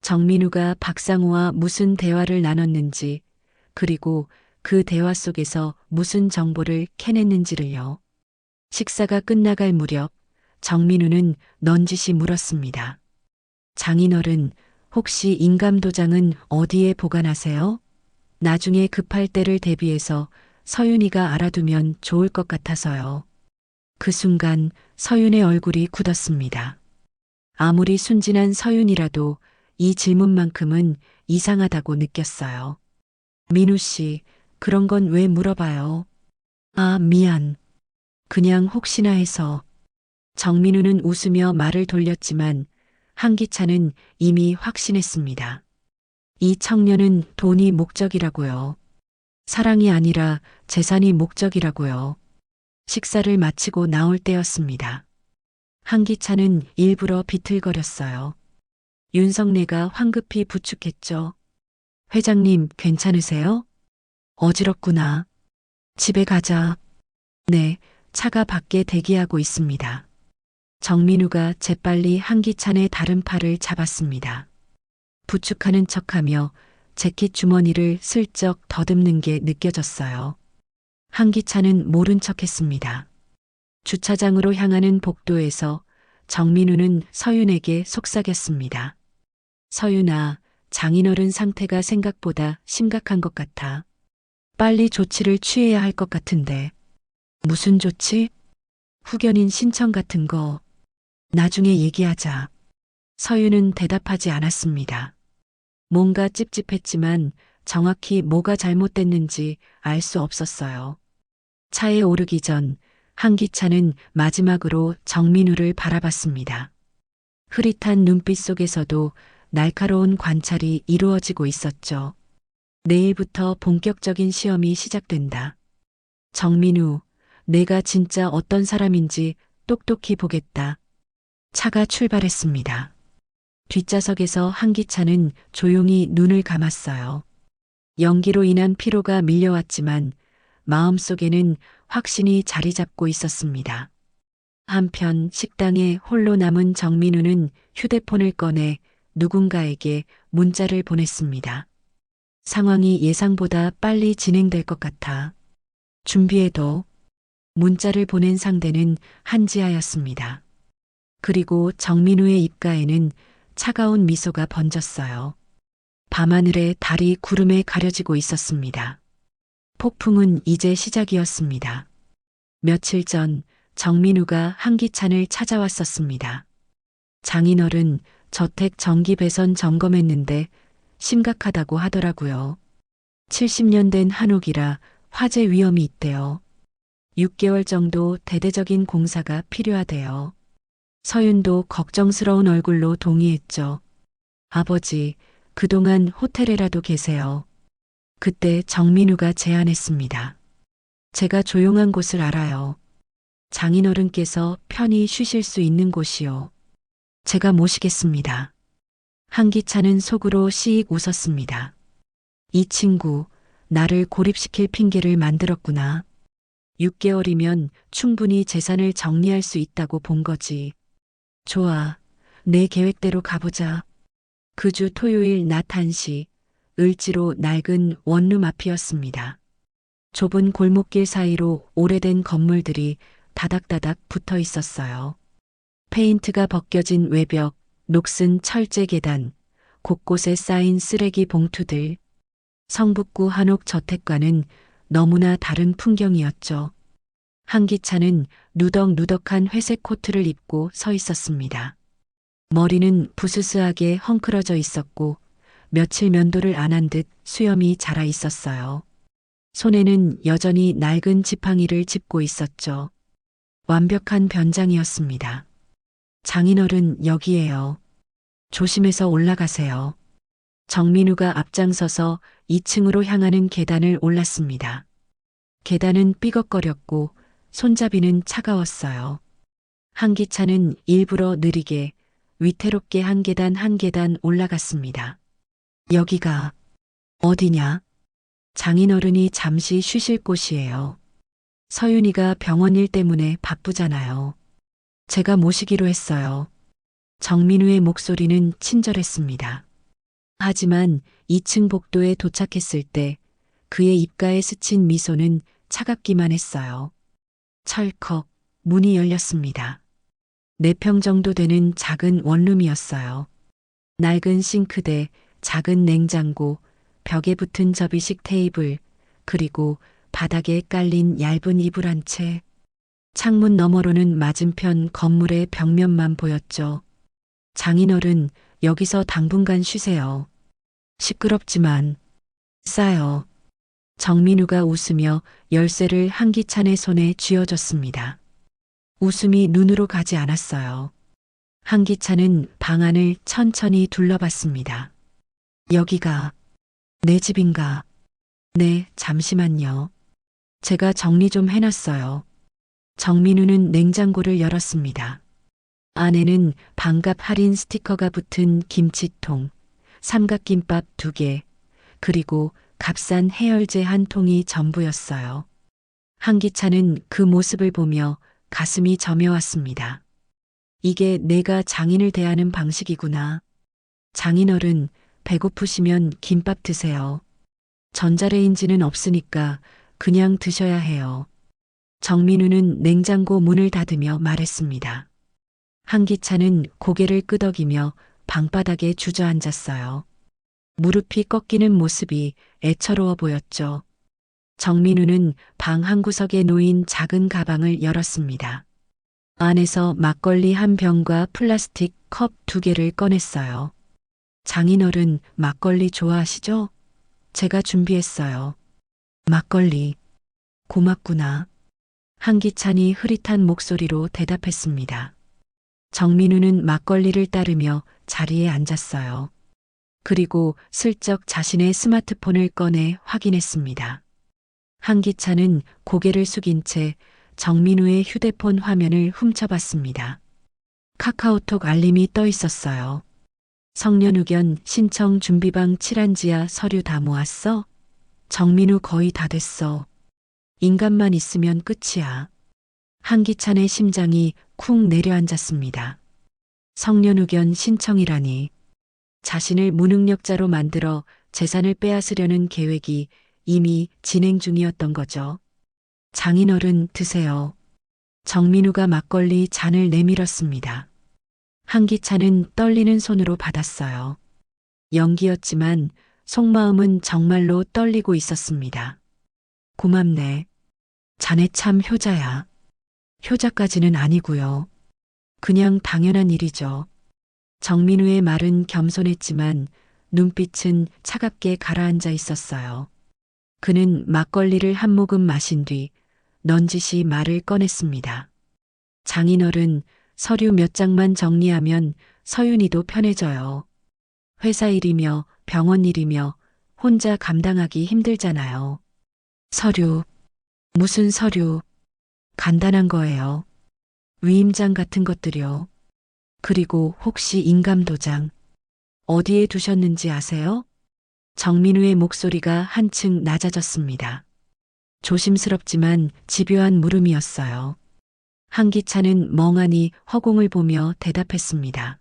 정민우가 박상우와 무슨 대화를 나눴는지, 그리고 그 대화 속에서 무슨 정보를 캐냈는지를요. 식사가 끝나갈 무렵 정민우는 넌지시 물었습니다. 장인어른, 혹시 인감도장은 어디에 보관하세요? 나중에 급할 때를 대비해서 서윤이가 알아두면 좋을 것 같아서요. 그 순간 서윤의 얼굴이 굳었습니다. 아무리 순진한 서윤이라도 이 질문만큼은 이상하다고 느꼈어요. 민우 씨, 그런 건 왜 물어봐요? 아, 미안. 그냥 혹시나 해서. 정민우는 웃으며 말을 돌렸지만 한기찬은 이미 확신했습니다. 이 청년은 돈이 목적이라고요. 사랑이 아니라 재산이 목적이라고요. 식사를 마치고 나올 때였습니다. 한기찬은 일부러 비틀거렸어요. 윤석래가 황급히 부축했죠. 회장님, 괜찮으세요? 어지럽구나. 집에 가자. 네, 차가 밖에 대기하고 있습니다. 정민우가 재빨리 한기찬의 다른 팔을 잡았습니다. 부축하는 척하며 재킷 주머니를 슬쩍 더듬는 게 느껴졌어요. 한기찬은 모른 척했습니다. 주차장으로 향하는 복도에서 정민우는 서윤에게 속삭였습니다. 서윤아, 장인어른 상태가 생각보다 심각한 것 같아. 빨리 조치를 취해야 할 것 같은데. 무슨 조치? 후견인 신청 같은 거. 나중에 얘기하자. 서윤은 대답하지 않았습니다. 뭔가 찝찝했지만 정확히 뭐가 잘못됐는지 알 수 없었어요. 차에 오르기 전 한기찬은 마지막으로 정민우를 바라봤습니다. 흐릿한 눈빛 속에서도 날카로운 관찰이 이루어지고 있었죠. 내일부터 본격적인 시험이 시작된다. 정민우, 내가 진짜 어떤 사람인지 똑똑히 보겠다. 차가 출발했습니다. 뒷좌석에서 한기찬은 조용히 눈을 감았어요. 연기로 인한 피로가 밀려왔지만 마음속에는 확신이 자리 잡고 있었습니다. 한편 식당에 홀로 남은 정민우는 휴대폰을 꺼내 누군가에게 문자를 보냈습니다. 상황이 예상보다 빨리 진행될 것 같아. 준비해도. 문자를 보낸 상대는 한지아였습니다. 그리고 정민우의 입가에는 차가운 미소가 번졌어요. 밤하늘의 달이 구름에 가려지고 있었습니다. 폭풍은 이제 시작이었습니다. 며칠 전 정민우가 한기찬을 찾아왔었습니다. 장인어른 저택 전기 배선 점검했는데 심각하다고 하더라고요. 70년 된 한옥이라 화재 위험이 있대요. 6개월 정도 대대적인 공사가 필요하대요. 서윤도 걱정스러운 얼굴로 동의했죠. 아버지, 그동안 호텔에라도 계세요. 그때 정민우가 제안했습니다. 제가 조용한 곳을 알아요. 장인어른께서 편히 쉬실 수 있는 곳이요. 제가 모시겠습니다. 한기찬은 속으로 씩 웃었습니다. 이 친구, 나를 고립시킬 핑계를 만들었구나. 6개월이면 충분히 재산을 정리할 수 있다고 본 거지. 좋아, 내 계획대로 가보자. 그 주 토요일 낮 1시, 을지로 낡은 원룸 앞이었습니다. 좁은 골목길 사이로 오래된 건물들이 다닥다닥 붙어 있었어요. 페인트가 벗겨진 외벽, 녹슨 철제 계단, 곳곳에 쌓인 쓰레기 봉투들. 성북구 한옥 저택과는 너무나 다른 풍경이었죠. 한기찬은 누덕누덕한 회색 코트를 입고 서 있었습니다. 머리는 부스스하게 헝클어져 있었고 며칠 면도를 안 한 듯 수염이 자라 있었어요. 손에는 여전히 낡은 지팡이를 짚고 있었죠. 완벽한 변장이었습니다. 장인어른 여기에요. 조심해서 올라가세요. 정민우가 앞장서서 2층으로 향하는 계단을 올랐습니다. 계단은 삐걱거렸고 손잡이는 차가웠어요. 한기찬은 일부러 느리게 위태롭게 한 계단 한 계단 올라갔습니다. 여기가 어디냐? 장인어른이 잠시 쉬실 곳이에요. 서윤이가 병원 일 때문에 바쁘잖아요. 제가 모시기로 했어요. 정민우의 목소리는 친절했습니다. 하지만 2층 복도에 도착했을 때 그의 입가에 스친 미소는 차갑기만 했어요. 철컥 문이 열렸습니다. 4평 정도 되는 작은 원룸이었어요. 낡은 싱크대, 작은 냉장고, 벽에 붙은 접이식 테이블, 그리고 바닥에 깔린 얇은 이불 한 채. 창문 너머로는 맞은편 건물의 벽면만 보였죠. 장인어른, 여기서 당분간 쉬세요. 시끄럽지만 싸요. 정민우가 웃으며 열쇠를 한기찬의 손에 쥐어줬습니다. 웃음이 눈으로 가지 않았어요. 한기찬은 방 안을 천천히 둘러봤습니다. 여기가 내 집인가? 네, 잠시만요. 제가 정리 좀 해놨어요. 정민우는 냉장고를 열었습니다. 안에는 반값 할인 스티커가 붙은 김치통, 삼각김밥 2개, 그리고 값싼 해열제 한 통이 전부였어요. 한기찬은 그 모습을 보며 가슴이 저며왔습니다. 이게 내가 장인을 대하는 방식이구나. 장인어른, 배고프시면 김밥 드세요. 전자레인지는 없으니까 그냥 드셔야 해요. 정민우는 냉장고 문을 닫으며 말했습니다. 한기찬은 고개를 끄덕이며 방바닥에 주저앉았어요. 무릎이 꺾이는 모습이 애처로워 보였죠. 정민우는 방 한 구석에 놓인 작은 가방을 열었습니다. 안에서 막걸리 한 병과 플라스틱 컵 2개를 꺼냈어요. 장인어른 막걸리 좋아하시죠? 제가 준비했어요. 막걸리. 고맙구나. 한기찬이 흐릿한 목소리로 대답했습니다. 정민우는 막걸리를 따르며 자리에 앉았어요. 그리고 슬쩍 자신의 스마트폰을 꺼내 확인했습니다. 한기찬은 고개를 숙인 채 정민우의 휴대폰 화면을 훔쳐봤습니다. 카카오톡 알림이 떠 있었어요. 성년 의견 신청 준비방 7한지야 서류 다 모았어? 정민우 거의 다 됐어. 인간만 있으면 끝이야. 한기찬의 심장이 쿵 내려앉았습니다. 성년 의견 신청이라니. 자신을 무능력자로 만들어 재산을 빼앗으려는 계획이 이미 진행 중이었던 거죠. 장인어른 드세요. 정민우가 막걸리 잔을 내밀었습니다. 한기찬은 떨리는 손으로 받았어요. 연기였지만 속마음은 정말로 떨리고 있었습니다. 고맙네. 자네 참 효자야. 효자까지는 아니고요. 그냥 당연한 일이죠. 정민우의 말은 겸손했지만 눈빛은 차갑게 가라앉아 있었어요. 그는 막걸리를 한 모금 마신 뒤 넌지시 말을 꺼냈습니다. 장인어른, 서류 몇 장만 정리하면 서윤이도 편해져요. 회사 일이며 병원 일이며 혼자 감당하기 힘들잖아요. 서류. 무슨 서류? 간단한 거예요. 위임장 같은 것들이요. 그리고 혹시 인감도장 어디에 두셨는지 아세요? 정민우의 목소리가 한층 낮아졌습니다. 조심스럽지만 집요한 물음이었어요. 한기찬은 멍하니 허공을 보며 대답했습니다.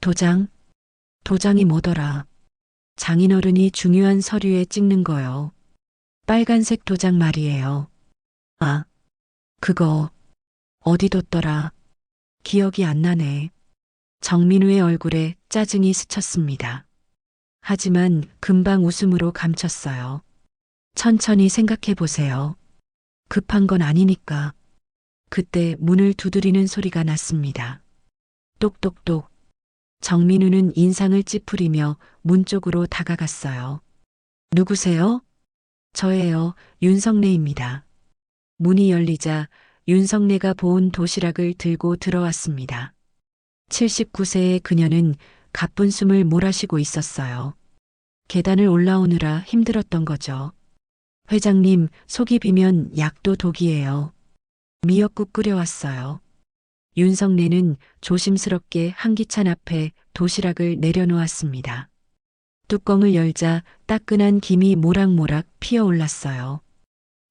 도장? 도장이 뭐더라? 장인어른이 중요한 서류에 찍는 거요. 빨간색 도장 말이에요. 아, 그거 어디 뒀더라? 기억이 안 나네. 정민우의 얼굴에 짜증이 스쳤습니다. 하지만 금방 웃음으로 감췄어요. 천천히 생각해 보세요. 급한 건 아니니까. 그때 문을 두드리는 소리가 났습니다. 똑똑똑. 정민우는 인상을 찌푸리며 문 쪽으로 다가갔어요. 누구세요? 저예요. 윤성래입니다. 문이 열리자 윤성래가 보온 도시락을 들고 들어왔습니다. 79세의 그녀는 가쁜 숨을 몰아쉬고 있었어요. 계단을 올라오느라 힘들었던 거죠. 회장님, 속이 비면 약도 독이에요. 미역국 끓여왔어요. 윤성래는 조심스럽게 한기찬 앞에 도시락을 내려놓았습니다. 뚜껑을 열자 따끈한 김이 모락모락 피어올랐어요.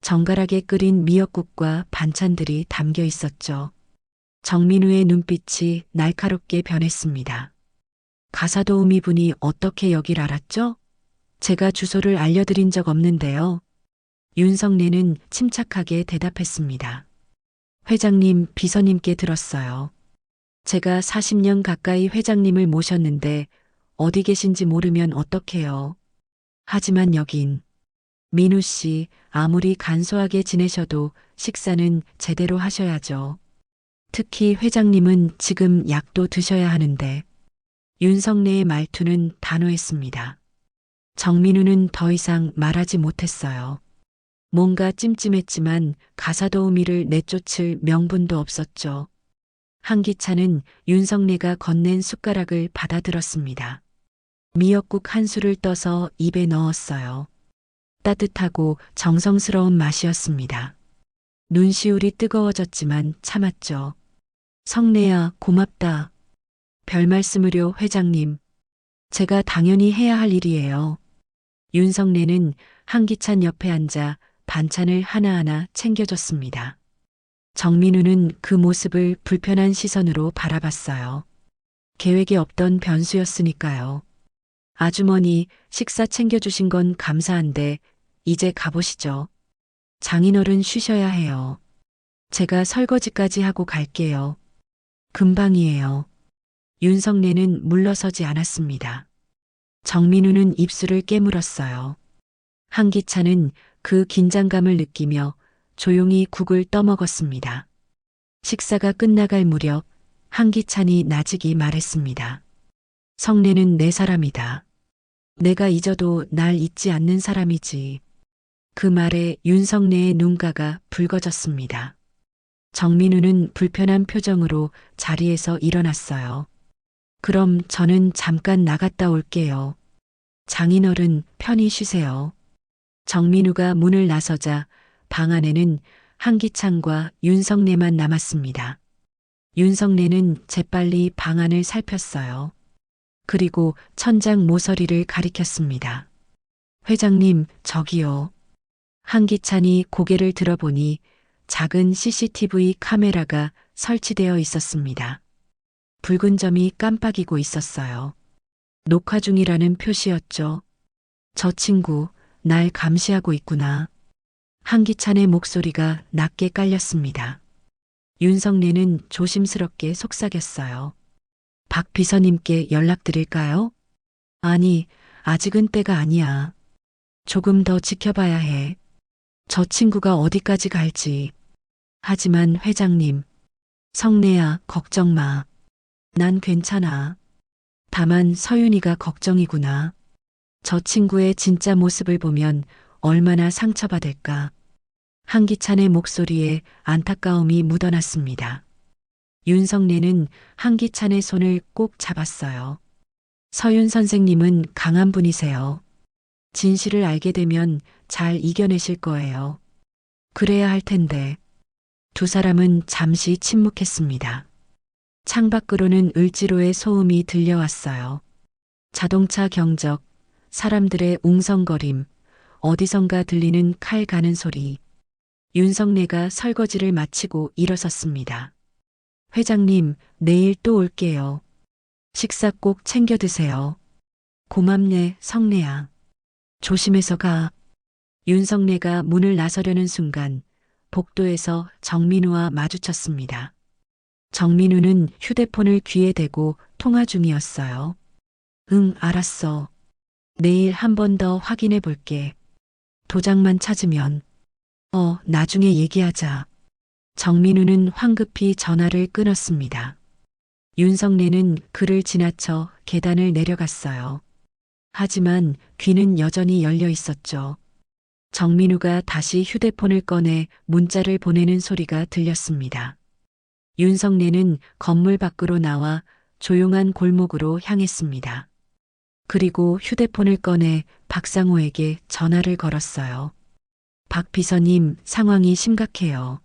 정갈하게 끓인 미역국과 반찬들이 담겨 있었죠. 정민우의 눈빛이 날카롭게 변했습니다. 가사도우미 분이 어떻게 여길 알았죠? 제가 주소를 알려드린 적 없는데요. 윤성래는 침착하게 대답했습니다. 회장님 비서님께 들었어요. 제가 40년 가까이 회장님을 모셨는데 어디 계신지 모르면 어떡해요. 하지만 여긴 민우 씨 아무리 간소하게 지내셔도 식사는 제대로 하셔야죠. 특히 회장님은 지금 약도 드셔야 하는데. 윤성래의 말투는 단호했습니다. 정민우는 더 이상 말하지 못했어요. 뭔가 찜찜했지만 가사도우미를 내쫓을 명분도 없었죠. 한기찬은 윤성래가 건넨 숟가락을 받아들었습니다. 미역국 한 술을 떠서 입에 넣었어요. 따뜻하고 정성스러운 맛이었습니다. 눈시울이 뜨거워졌지만 참았죠. 성래야, 고맙다. 별 말씀을요, 회장님. 제가 당연히 해야 할 일이에요. 윤성래는 한기찬 옆에 앉아 반찬을 하나하나 챙겨줬습니다. 정민우는 그 모습을 불편한 시선으로 바라봤어요. 계획에 없던 변수였으니까요. 아주머니, 식사 챙겨주신 건 감사한데 이제 가보시죠. 장인어른 쉬셔야 해요. 제가 설거지까지 하고 갈게요. 금방이에요. 윤성래는 물러서지 않았습니다. 정민우는 입술을 깨물었어요. 한기찬은 그 긴장감을 느끼며 조용히 국을 떠먹었습니다. 식사가 끝나갈 무렵 한기찬이 나직이 말했습니다. 성례는 내 사람이다. 내가 잊어도 날 잊지 않는 사람이지. 그 말에 윤성래의 눈가가 붉어졌습니다. 정민우는 불편한 표정으로 자리에서 일어났어요. 그럼 저는 잠깐 나갔다 올게요. 장인어른 편히 쉬세요. 정민우가 문을 나서자 방 안에는 한기찬과 윤성래만 남았습니다. 윤성래는 재빨리 방 안을 살폈어요. 그리고 천장 모서리를 가리켰습니다. 회장님, 저기요. 한기찬이 고개를 들어보니 작은 CCTV 카메라가 설치되어 있었습니다. 붉은 점이 깜빡이고 있었어요. 녹화 중이라는 표시였죠. 저 친구, 날 감시하고 있구나. 한기찬의 목소리가 낮게 깔렸습니다. 윤성래는 조심스럽게 속삭였어요. 박 비서님께 연락드릴까요? 아니, 아직은 때가 아니야. 조금 더 지켜봐야 해. 저 친구가 어디까지 갈지. 하지만 회장님, 성래야, 걱정 마. 난 괜찮아. 다만 서윤이가 걱정이구나. 저 친구의 진짜 모습을 보면 얼마나 상처받을까. 한기찬의 목소리에 안타까움이 묻어났습니다. 윤성래는 한기찬의 손을 꼭 잡았어요. 서윤 선생님은 강한 분이세요. 진실을 알게 되면 잘 이겨내실 거예요. 그래야 할 텐데. 두 사람은 잠시 침묵했습니다. 창밖으로는 을지로의 소음이 들려왔어요. 자동차 경적, 사람들의 웅성거림, 어디선가 들리는 칼 가는 소리. 윤성래가 설거지를 마치고 일어섰습니다. 회장님, 내일 또 올게요. 식사 꼭 챙겨 드세요. 고맙네, 성래야. 조심해서 가. 윤성래가 문을 나서려는 순간 복도에서 정민우와 마주쳤습니다. 정민우는 휴대폰을 귀에 대고 통화 중이었어요. 응, 알았어. 내일 한 번 더 확인해 볼게. 도장만 찾으면. 나중에 얘기하자. 정민우는 황급히 전화를 끊었습니다. 윤성래는 그를 지나쳐 계단을 내려갔어요. 하지만 귀는 여전히 열려 있었죠. 정민우가 다시 휴대폰을 꺼내 문자를 보내는 소리가 들렸습니다. 윤성래는 건물 밖으로 나와 조용한 골목으로 향했습니다. 그리고 휴대폰을 꺼내 박상호에게 전화를 걸었어요. 박 비서님, 상황이 심각해요.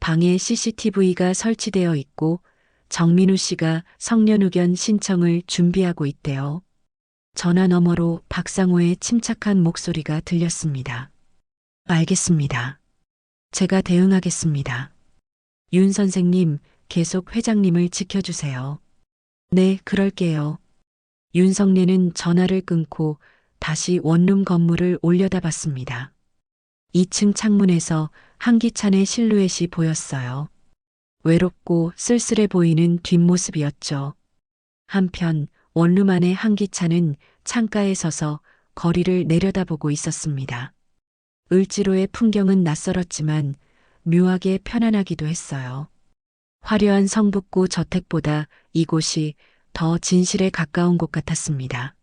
방에 CCTV가 설치되어 있고 정민우 씨가 성년의견 신청을 준비하고 있대요. 전화 너머로 박상호의 침착한 목소리가 들렸습니다. 알겠습니다. 제가 대응하겠습니다. 윤 선생님, 계속 회장님을 지켜주세요. 네, 그럴게요. 윤성래는 전화를 끊고 다시 원룸 건물을 올려다봤습니다. 2층 창문에서 한기찬의 실루엣이 보였어요. 외롭고 쓸쓸해 보이는 뒷모습이었죠. 한편 원룸 안의 한기찬은 창가에 서서 거리를 내려다보고 있었습니다. 을지로의 풍경은 낯설었지만 묘하게 편안하기도 했어요. 화려한 성북구 저택보다 이곳이 더 진실에 가까운 곳 같았습니다.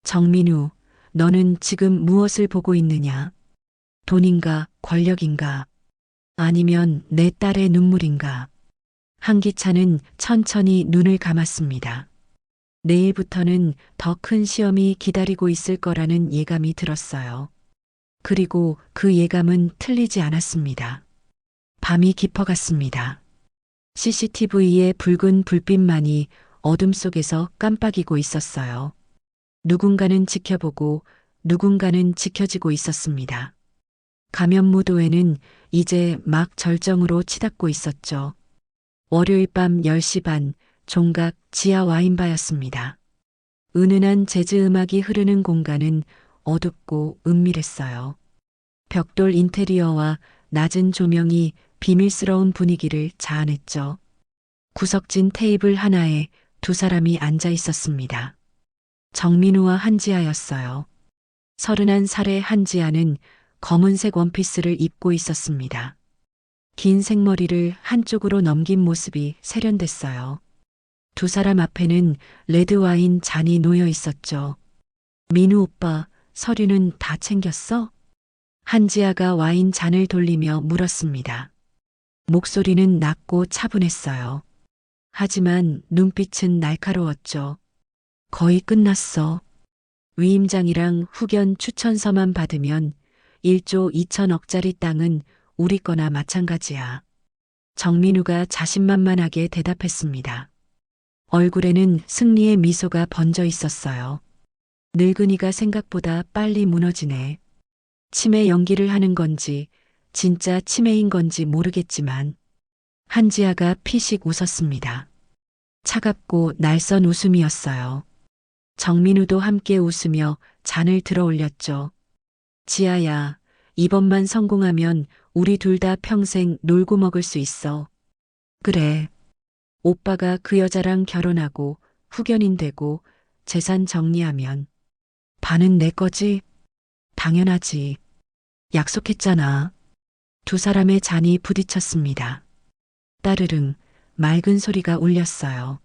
정민우, 너는 지금 무엇을 보고 있느냐? 돈인가, 권력인가? 아니면 내 딸의 눈물인가? 한기찬은 천천히 눈을 감았습니다. 내일부터는 더 큰 시험이 기다리고 있을 거라는 예감이 들었어요. 그리고 그 예감은 틀리지 않았습니다. 밤이 깊어갔습니다. CCTV의 붉은 불빛만이 어둠 속에서 깜빡이고 있었어요. 누군가는 지켜보고 누군가는 지켜지고 있었습니다. 감염무도회는 이제 막 절정으로 치닫고 있었죠. 월요일 밤 10시 반 종각 지하 와인바였습니다. 은은한 재즈 음악이 흐르는 공간은 어둡고 은밀했어요. 벽돌 인테리어와 낮은 조명이 비밀스러운 분위기를 자아냈죠. 구석진 테이블 하나에 두 사람이 앉아 있었습니다. 정민우와 한지아였어요. 31살의 한지아는 검은색 원피스를 입고 있었습니다. 긴 생머리를 한쪽으로 넘긴 모습이 세련됐어요. 두 사람 앞에는 레드와인 잔이 놓여 있었죠. 민우 오빠, 서류는 다 챙겼어? 한지아가 와인 잔을 돌리며 물었습니다. 목소리는 낮고 차분했어요. 하지만 눈빛은 날카로웠죠. 거의 끝났어. 위임장이랑 후견 추천서만 받으면 1조 2천억짜리 땅은 우리 거나 마찬가지야. 정민우가 자신만만하게 대답했습니다. 얼굴에는 승리의 미소가 번져 있었어요. 늙은이가 생각보다 빨리 무너지네. 치매 연기를 하는 건지 진짜 치매인 건지 모르겠지만 한지아가 피식 웃었습니다. 차갑고 날선 웃음이었어요. 정민우도 함께 웃으며 잔을 들어 올렸죠. 지아야, 이번만 성공하면 우리 둘 다 평생 놀고 먹을 수 있어. 그래. 오빠가 그 여자랑 결혼하고 후견인 되고 재산 정리하면 반은 내 거지? 당연하지. 약속했잖아. 두 사람의 잔이 부딪혔습니다. 따르릉 맑은 소리가 울렸어요.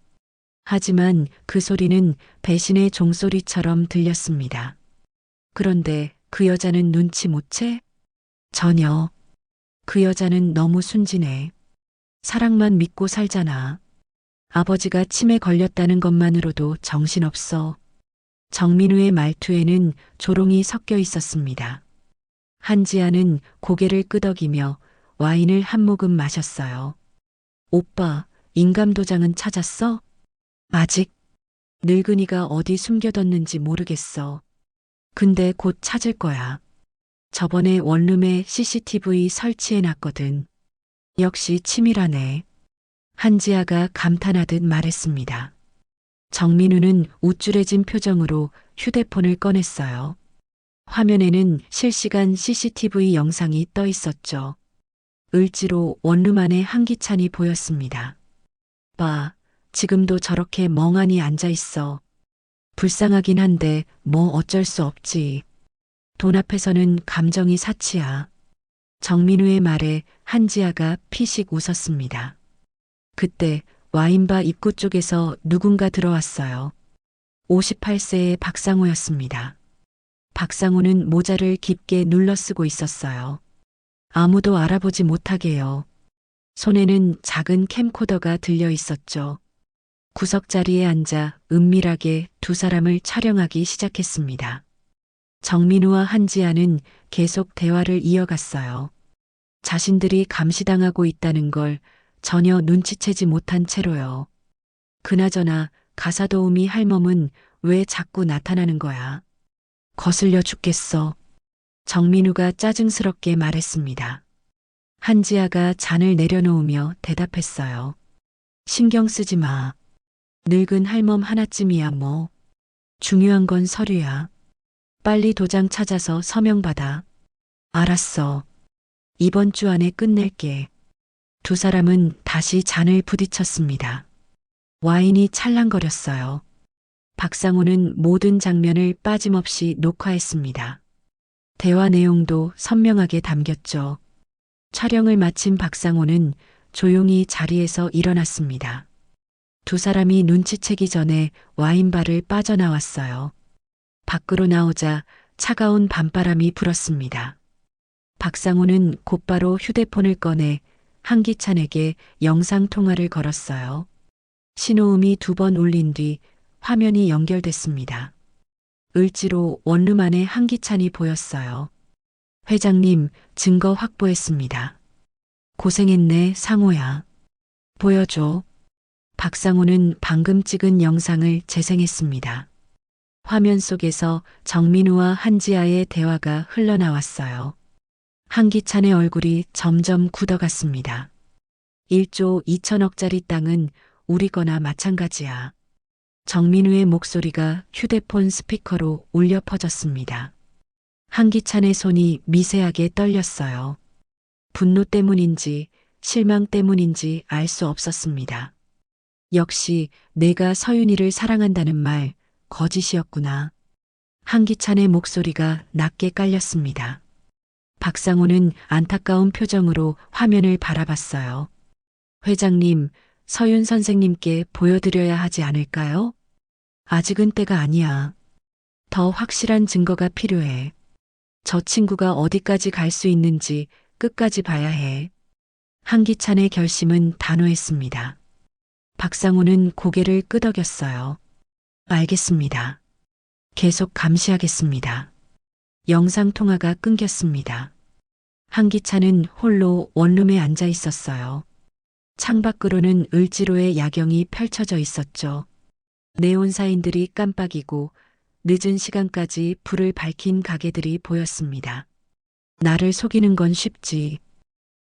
하지만 그 소리는 배신의 종소리처럼 들렸습니다. 그런데 그 여자는 눈치 못 채? 전혀. 그 여자는 너무 순진해. 사랑만 믿고 살잖아. 아버지가 치매 걸렸다는 것만으로도 정신없어. 정민우의 말투에는 조롱이 섞여 있었습니다. 한지아는 고개를 끄덕이며 와인을 한 모금 마셨어요. 오빠, 인감도장은 찾았어? 아직. 늙은이가 어디 숨겨뒀는지 모르겠어. 근데 곧 찾을 거야. 저번에 원룸에 CCTV 설치해놨거든. 역시 치밀하네. 한지아가 감탄하듯 말했습니다. 정민우는 우쭐해진 표정으로 휴대폰을 꺼냈어요. 화면에는 실시간 CCTV 영상이 떠 있었죠. 을지로 원룸 안에 한기찬이 보였습니다. 봐, 지금도 저렇게 멍하니 앉아 있어. 불쌍하긴 한데 뭐 어쩔 수 없지. 돈 앞에서는 감정이 사치야. 정민우의 말에 한지아가 피식 웃었습니다. 그때 와인바 입구 쪽에서 누군가 들어왔어요. 58세의 박상호였습니다. 박상호는 모자를 깊게 눌러 쓰고 있었어요. 아무도 알아보지 못하게요. 손에는 작은 캠코더가 들려 있었죠. 구석자리에 앉아 은밀하게 두 사람을 촬영하기 시작했습니다. 정민우와 한지아는 계속 대화를 이어갔어요. 자신들이 감시당하고 있다는 걸 전혀 눈치채지 못한 채로요. 그나저나 가사도우미 할멈은 왜 자꾸 나타나는 거야? 거슬려 죽겠어. 정민우가 짜증스럽게 말했습니다. 한지아가 잔을 내려놓으며 대답했어요. 신경 쓰지 마. 늙은 할멈 하나쯤이야 뭐. 중요한 건 서류야. 빨리 도장 찾아서 서명받아. 알았어. 이번 주 안에 끝낼게. 두 사람은 다시 잔을 부딪혔습니다. 와인이 찰랑거렸어요. 박상호는 모든 장면을 빠짐없이 녹화했습니다. 대화 내용도 선명하게 담겼죠. 촬영을 마친 박상호는 조용히 자리에서 일어났습니다. 두 사람이 눈치채기 전에 와인바를 빠져나왔어요. 밖으로 나오자 차가운 밤바람이 불었습니다. 박상호는 곧바로 휴대폰을 꺼내 한기찬에게 영상통화를 걸었어요. 신호음이 2번 울린 뒤 화면이 연결됐습니다. 을지로 원룸 안에 한기찬이 보였어요. 회장님, 증거 확보했습니다. 고생했네, 상호야. 보여줘. 박상호는 방금 찍은 영상을 재생했습니다. 화면 속에서 정민우와 한지아의 대화가 흘러나왔어요. 한기찬의 얼굴이 점점 굳어갔습니다. 1조 2천억짜리 땅은 우리 거나 마찬가지야. 정민우의 목소리가 휴대폰 스피커로 울려 퍼졌습니다. 한기찬의 손이 미세하게 떨렸어요. 분노 때문인지 실망 때문인지 알 수 없었습니다. 역시 내가 서윤이를 사랑한다는 말 거짓이었구나. 한기찬의 목소리가 낮게 깔렸습니다. 박상호는 안타까운 표정으로 화면을 바라봤어요. 회장님, 서윤 선생님께 보여드려야 하지 않을까요? 아직은 때가 아니야. 더 확실한 증거가 필요해. 저 친구가 어디까지 갈 수 있는지 끝까지 봐야 해. 한기찬의 결심은 단호했습니다. 박상호는 고개를 끄덕였어요. 알겠습니다. 계속 감시하겠습니다. 영상통화가 끊겼습니다. 한기찬은 홀로 원룸에 앉아 있었어요. 창밖으로는 을지로의 야경이 펼쳐져 있었죠. 네온사인들이 깜빡이고 늦은 시간까지 불을 밝힌 가게들이 보였습니다. 나를 속이는 건 쉽지.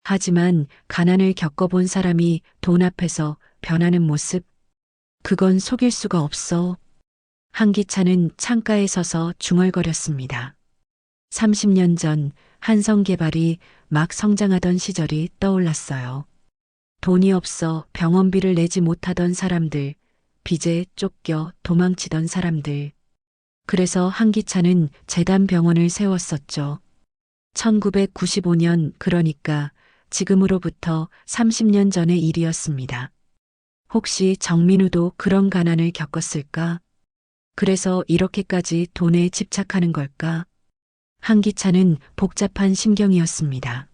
하지만 가난을 겪어본 사람이 돈 앞에서 변하는 모습, 그건 속일 수가 없어. 한기찬은 창가에 서서 중얼거렸습니다. 30년 전 한성개발이 막 성장하던 시절이 떠올랐어요. 돈이 없어 병원비를 내지 못하던 사람들, 빚에 쫓겨 도망치던 사람들. 그래서 한기찬은 재단병원을 세웠었죠. 1995년, 그러니까 지금으로부터 30년 전의 일이었습니다. 혹시 정민우도 그런 가난을 겪었을까? 그래서 이렇게까지 돈에 집착하는 걸까? 한기찬은 복잡한 심경이었습니다.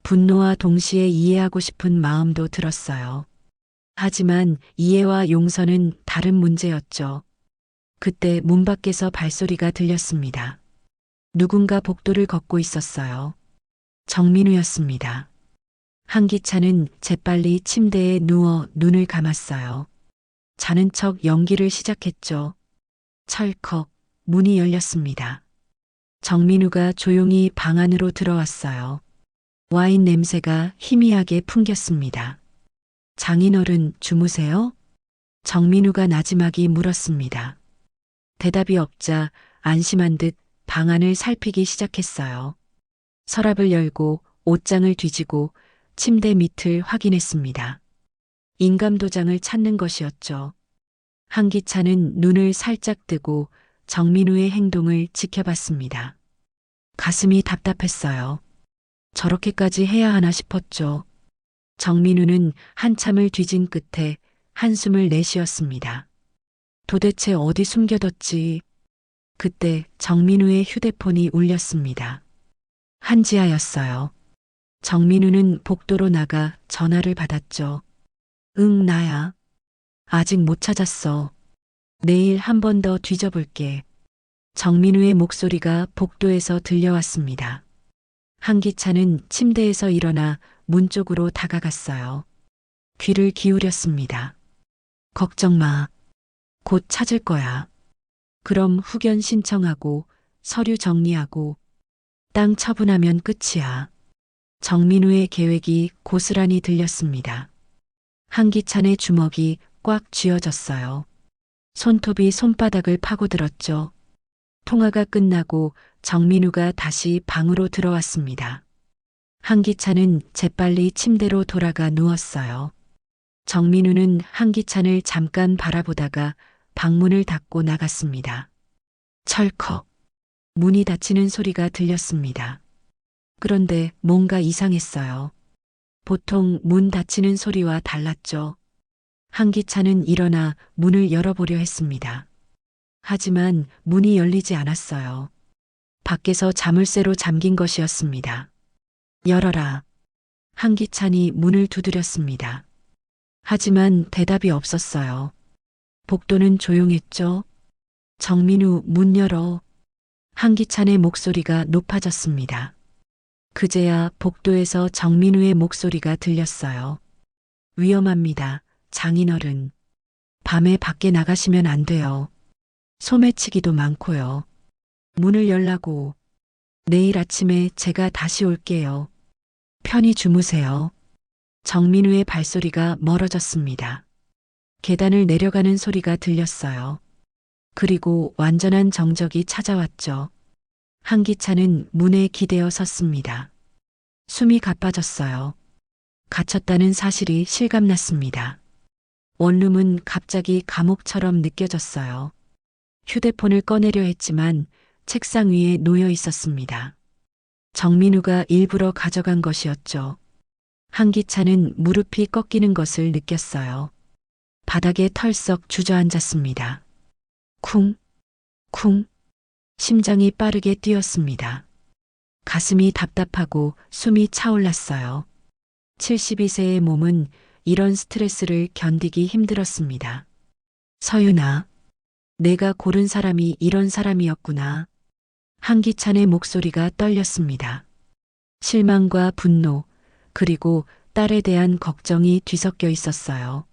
분노와 동시에 이해하고 싶은 마음도 들었어요. 하지만 이해와 용서는 다른 문제였죠. 그때 문 밖에서 발소리가 들렸습니다. 누군가 복도를 걷고 있었어요. 정민우였습니다. 한기찬은 재빨리 침대에 누워 눈을 감았어요. 자는 척 연기를 시작했죠. 철컥 문이 열렸습니다. 정민우가 조용히 방 안으로 들어왔어요. 와인 냄새가 희미하게 풍겼습니다. 장인어른 주무세요? 정민우가 나지막이 물었습니다. 대답이 없자 안심한 듯 방 안을 살피기 시작했어요. 서랍을 열고 옷장을 뒤지고 침대 밑을 확인했습니다. 인감도장을 찾는 것이었죠. 한기찬은 눈을 살짝 뜨고 정민우의 행동을 지켜봤습니다. 가슴이 답답했어요. 저렇게까지 해야 하나 싶었죠. 정민우는 한참을 뒤진 끝에 한숨을 내쉬었습니다. 도대체 어디 숨겨뒀지? 그때 정민우의 휴대폰이 울렸습니다. 한지아였어요. 정민우는 복도로 나가 전화를 받았죠. 응, 나야. 아직 못 찾았어. 내일 한 번 더 뒤져볼게. 정민우의 목소리가 복도에서 들려왔습니다. 한기찬은 침대에서 일어나 문 쪽으로 다가갔어요. 귀를 기울였습니다. 걱정 마. 곧 찾을 거야. 그럼 후견 신청하고 서류 정리하고 땅 처분하면 끝이야. 정민우의 계획이 고스란히 들렸습니다. 한기찬의 주먹이 꽉 쥐어졌어요. 손톱이 손바닥을 파고들었죠. 통화가 끝나고 정민우가 다시 방으로 들어왔습니다. 한기찬은 재빨리 침대로 돌아가 누웠어요. 정민우는 한기찬을 잠깐 바라보다가 방문을 닫고 나갔습니다. 철컥. 문이 닫히는 소리가 들렸습니다. 그런데 뭔가 이상했어요. 보통 문 닫히는 소리와 달랐죠. 한기찬은 일어나 문을 열어보려 했습니다. 하지만 문이 열리지 않았어요. 밖에서 자물쇠로 잠긴 것이었습니다. 열어라. 한기찬이 문을 두드렸습니다. 하지만 대답이 없었어요. 복도는 조용했죠. 정민우, 문 열어. 한기찬의 목소리가 높아졌습니다. 그제야 복도에서 정민우의 목소리가 들렸어요. 위험합니다, 장인어른. 밤에 밖에 나가시면 안 돼요. 소매치기도 많고요. 문을 열라고. 내일 아침에 제가 다시 올게요. 편히 주무세요. 정민우의 발소리가 멀어졌습니다. 계단을 내려가는 소리가 들렸어요. 그리고 완전한 정적이 찾아왔죠. 한기찬은 문에 기대어 섰습니다. 숨이 가빠졌어요. 갇혔다는 사실이 실감났습니다. 원룸은 갑자기 감옥처럼 느껴졌어요. 휴대폰을 꺼내려 했지만 책상 위에 놓여 있었습니다. 정민우가 일부러 가져간 것이었죠. 한기찬은 무릎이 꺾이는 것을 느꼈어요. 바닥에 털썩 주저앉았습니다. 쿵, 쿵. 심장이 빠르게 뛰었습니다. 가슴이 답답하고 숨이 차올랐어요. 72세의 몸은 이런 스트레스를 견디기 힘들었습니다. 서윤아, 내가 고른 사람이 이런 사람이었구나. 한기찬의 목소리가 떨렸습니다. 실망과 분노, 그리고 딸에 대한 걱정이 뒤섞여 있었어요.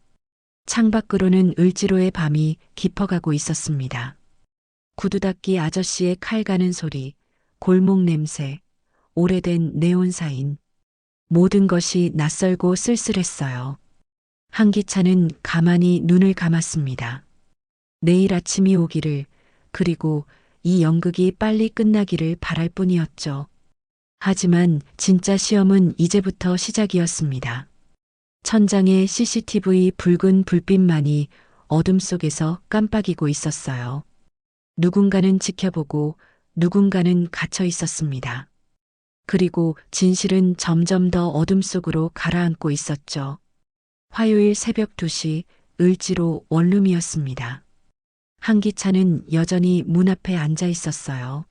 창밖으로는 을지로의 밤이 깊어가고 있었습니다. 구두 닦기 아저씨의 칼 가는 소리, 골목 냄새, 오래된 네온사인. 모든 것이 낯설고 쓸쓸했어요. 한기찬은 가만히 눈을 감았습니다. 내일 아침이 오기를, 그리고 이 연극이 빨리 끝나기를 바랄 뿐이었죠. 하지만 진짜 시험은 이제부터 시작이었습니다. 천장에 CCTV 붉은 불빛만이 어둠 속에서 깜빡이고 있었어요. 누군가는 지켜보고 누군가는 갇혀 있었습니다. 그리고 진실은 점점 더 어둠 속으로 가라앉고 있었죠. 화요일 새벽 2시 을지로 원룸이었습니다. 한기찬은 여전히 문 앞에 앉아 있었어요.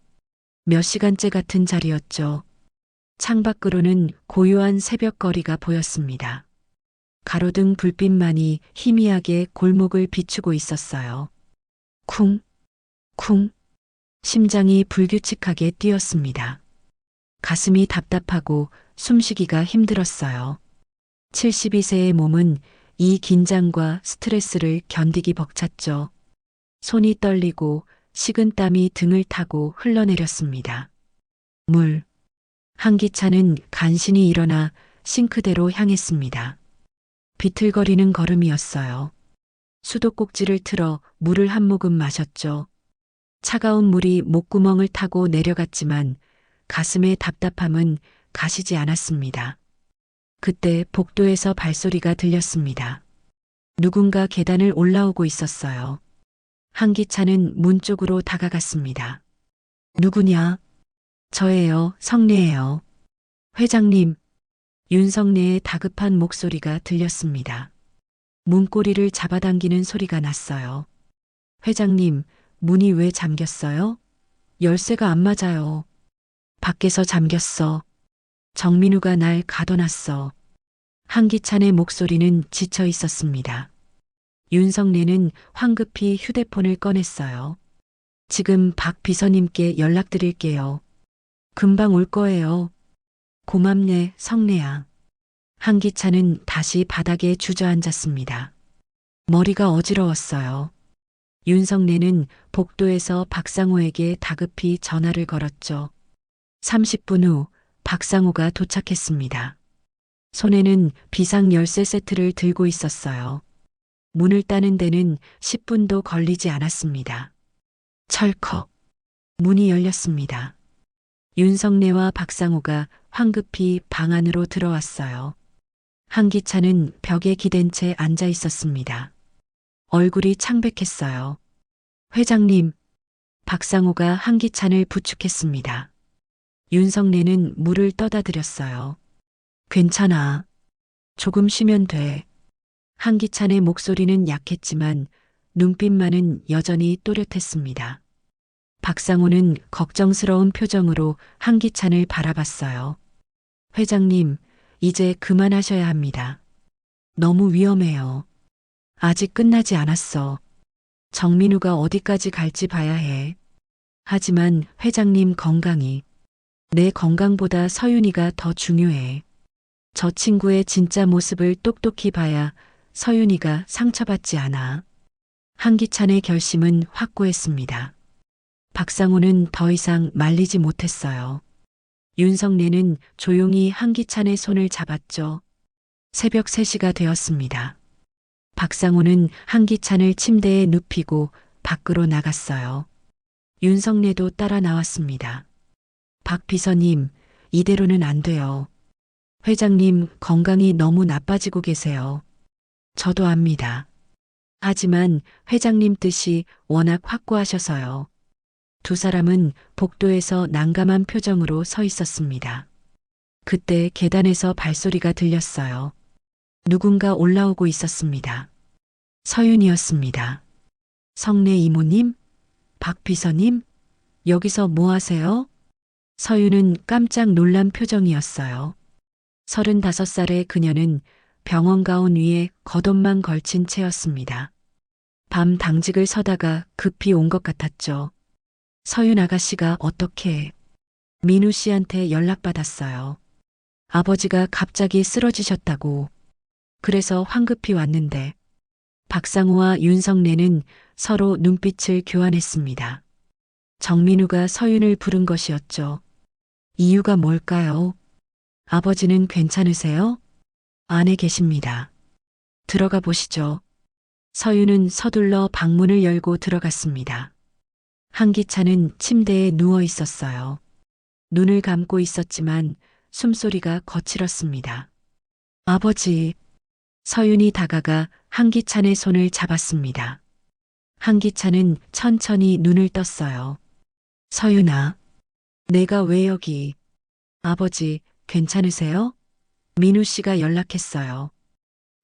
몇 시간째 같은 자리였죠. 창밖으로는 고요한 새벽거리가 보였습니다. 가로등 불빛만이 희미하게 골목을 비추고 있었어요. 쿵, 쿵. 심장이 불규칙하게 뛰었습니다. 가슴이 답답하고 숨쉬기가 힘들었어요. 72세의 몸은 이 긴장과 스트레스를 견디기 벅찼죠. 손이 떨리고 식은땀이 등을 타고 흘러내렸습니다. 물. 한기찬은 간신히 일어나 싱크대로 향했습니다. 비틀거리는 걸음이었어요. 수도꼭지를 틀어 물을 한 모금 마셨죠. 차가운 물이 목구멍을 타고 내려갔지만 가슴의 답답함은 가시지 않았습니다. 그때 복도에서 발소리가 들렸습니다. 누군가 계단을 올라오고 있었어요. 한기찬은 문 쪽으로 다가갔습니다. 누구냐? 저예요, 성례예요. 회장님. 윤성례의 다급한 목소리가 들렸습니다. 문고리를 잡아당기는 소리가 났어요. 회장님, 문이 왜 잠겼어요? 열쇠가 안 맞아요. 밖에서 잠겼어. 정민우가 날 가둬놨어. 한기찬의 목소리는 지쳐 있었습니다. 윤성례는 황급히 휴대폰을 꺼냈어요. 지금 박 비서님께 연락드릴게요. 금방 올 거예요. 고맙네, 성례야. 한기찬은 다시 바닥에 주저앉았습니다. 머리가 어지러웠어요. 윤성례는 복도에서 박상호에게 다급히 전화를 걸었죠. 30분 후 박상호가 도착했습니다. 손에는 비상 열쇠 세트를 들고 있었어요. 문을 따는 데는 10분도 걸리지 않았습니다. 철컥. 문이 열렸습니다. 윤성례와 박상호가 황급히 방 안으로 들어왔어요. 한기찬은 벽에 기댄 채 앉아 있었습니다. 얼굴이 창백했어요. 회장님. 박상호가 한기찬을 부축했습니다. 윤성례는 물을 떠다 드렸어요. 괜찮아. 조금 쉬면 돼. 한기찬의 목소리는 약했지만 눈빛만은 여전히 또렷했습니다. 박상호는 걱정스러운 표정으로 한기찬을 바라봤어요. 회장님, 이제 그만하셔야 합니다. 너무 위험해요. 아직 끝나지 않았어. 정민우가 어디까지 갈지 봐야 해. 하지만 회장님 건강이, 내 건강보다 서윤이가 더 중요해. 저 친구의 진짜 모습을 똑똑히 봐야 서윤이가 상처받지 않아. 한기찬의 결심은 확고했습니다. 박상호는 더 이상 말리지 못했어요. 윤성례는 조용히 한기찬의 손을 잡았죠. 새벽 3시가 되었습니다. 박상호는 한기찬을 침대에 눕히고 밖으로 나갔어요. 윤성례도 따라 나왔습니다. 박 비서님, 이대로는 안 돼요. 회장님 건강이 너무 나빠지고 계세요. 저도 압니다. 하지만 회장님 뜻이 워낙 확고하셔서요. 두 사람은 복도에서 난감한 표정으로 서 있었습니다. 그때 계단에서 발소리가 들렸어요. 누군가 올라오고 있었습니다. 서윤이었습니다. 성내 이모님? 박 비서님? 여기서 뭐 하세요? 서윤은 깜짝 놀란 표정이었어요. 35살의 그녀는 병원 가운 위에 겉옷만 걸친 채였습니다. 밤 당직을 서다가 급히 온 것 같았죠. 서윤 아가씨가 어떻게 민우 씨한테 연락받았어요. 아버지가 갑자기 쓰러지셨다고. 그래서 황급히 왔는데 박상우와 윤성래는 서로 눈빛을 교환했습니다. 정민우가 서윤을 부른 것이었죠. 이유가 뭘까요? 아버지는 괜찮으세요? 안에 계십니다. 들어가 보시죠. 서윤은 서둘러 방문을 열고 들어갔습니다. 한기찬은 침대에 누워 있었어요. 눈을 감고 있었지만 숨소리가 거칠었습니다. 아버지. 서윤이 다가가 한기찬의 손을 잡았습니다. 한기찬은 천천히 눈을 떴어요. 서윤아, 내가 왜 여기? 아버지, 괜찮으세요? 민우 씨가 연락했어요.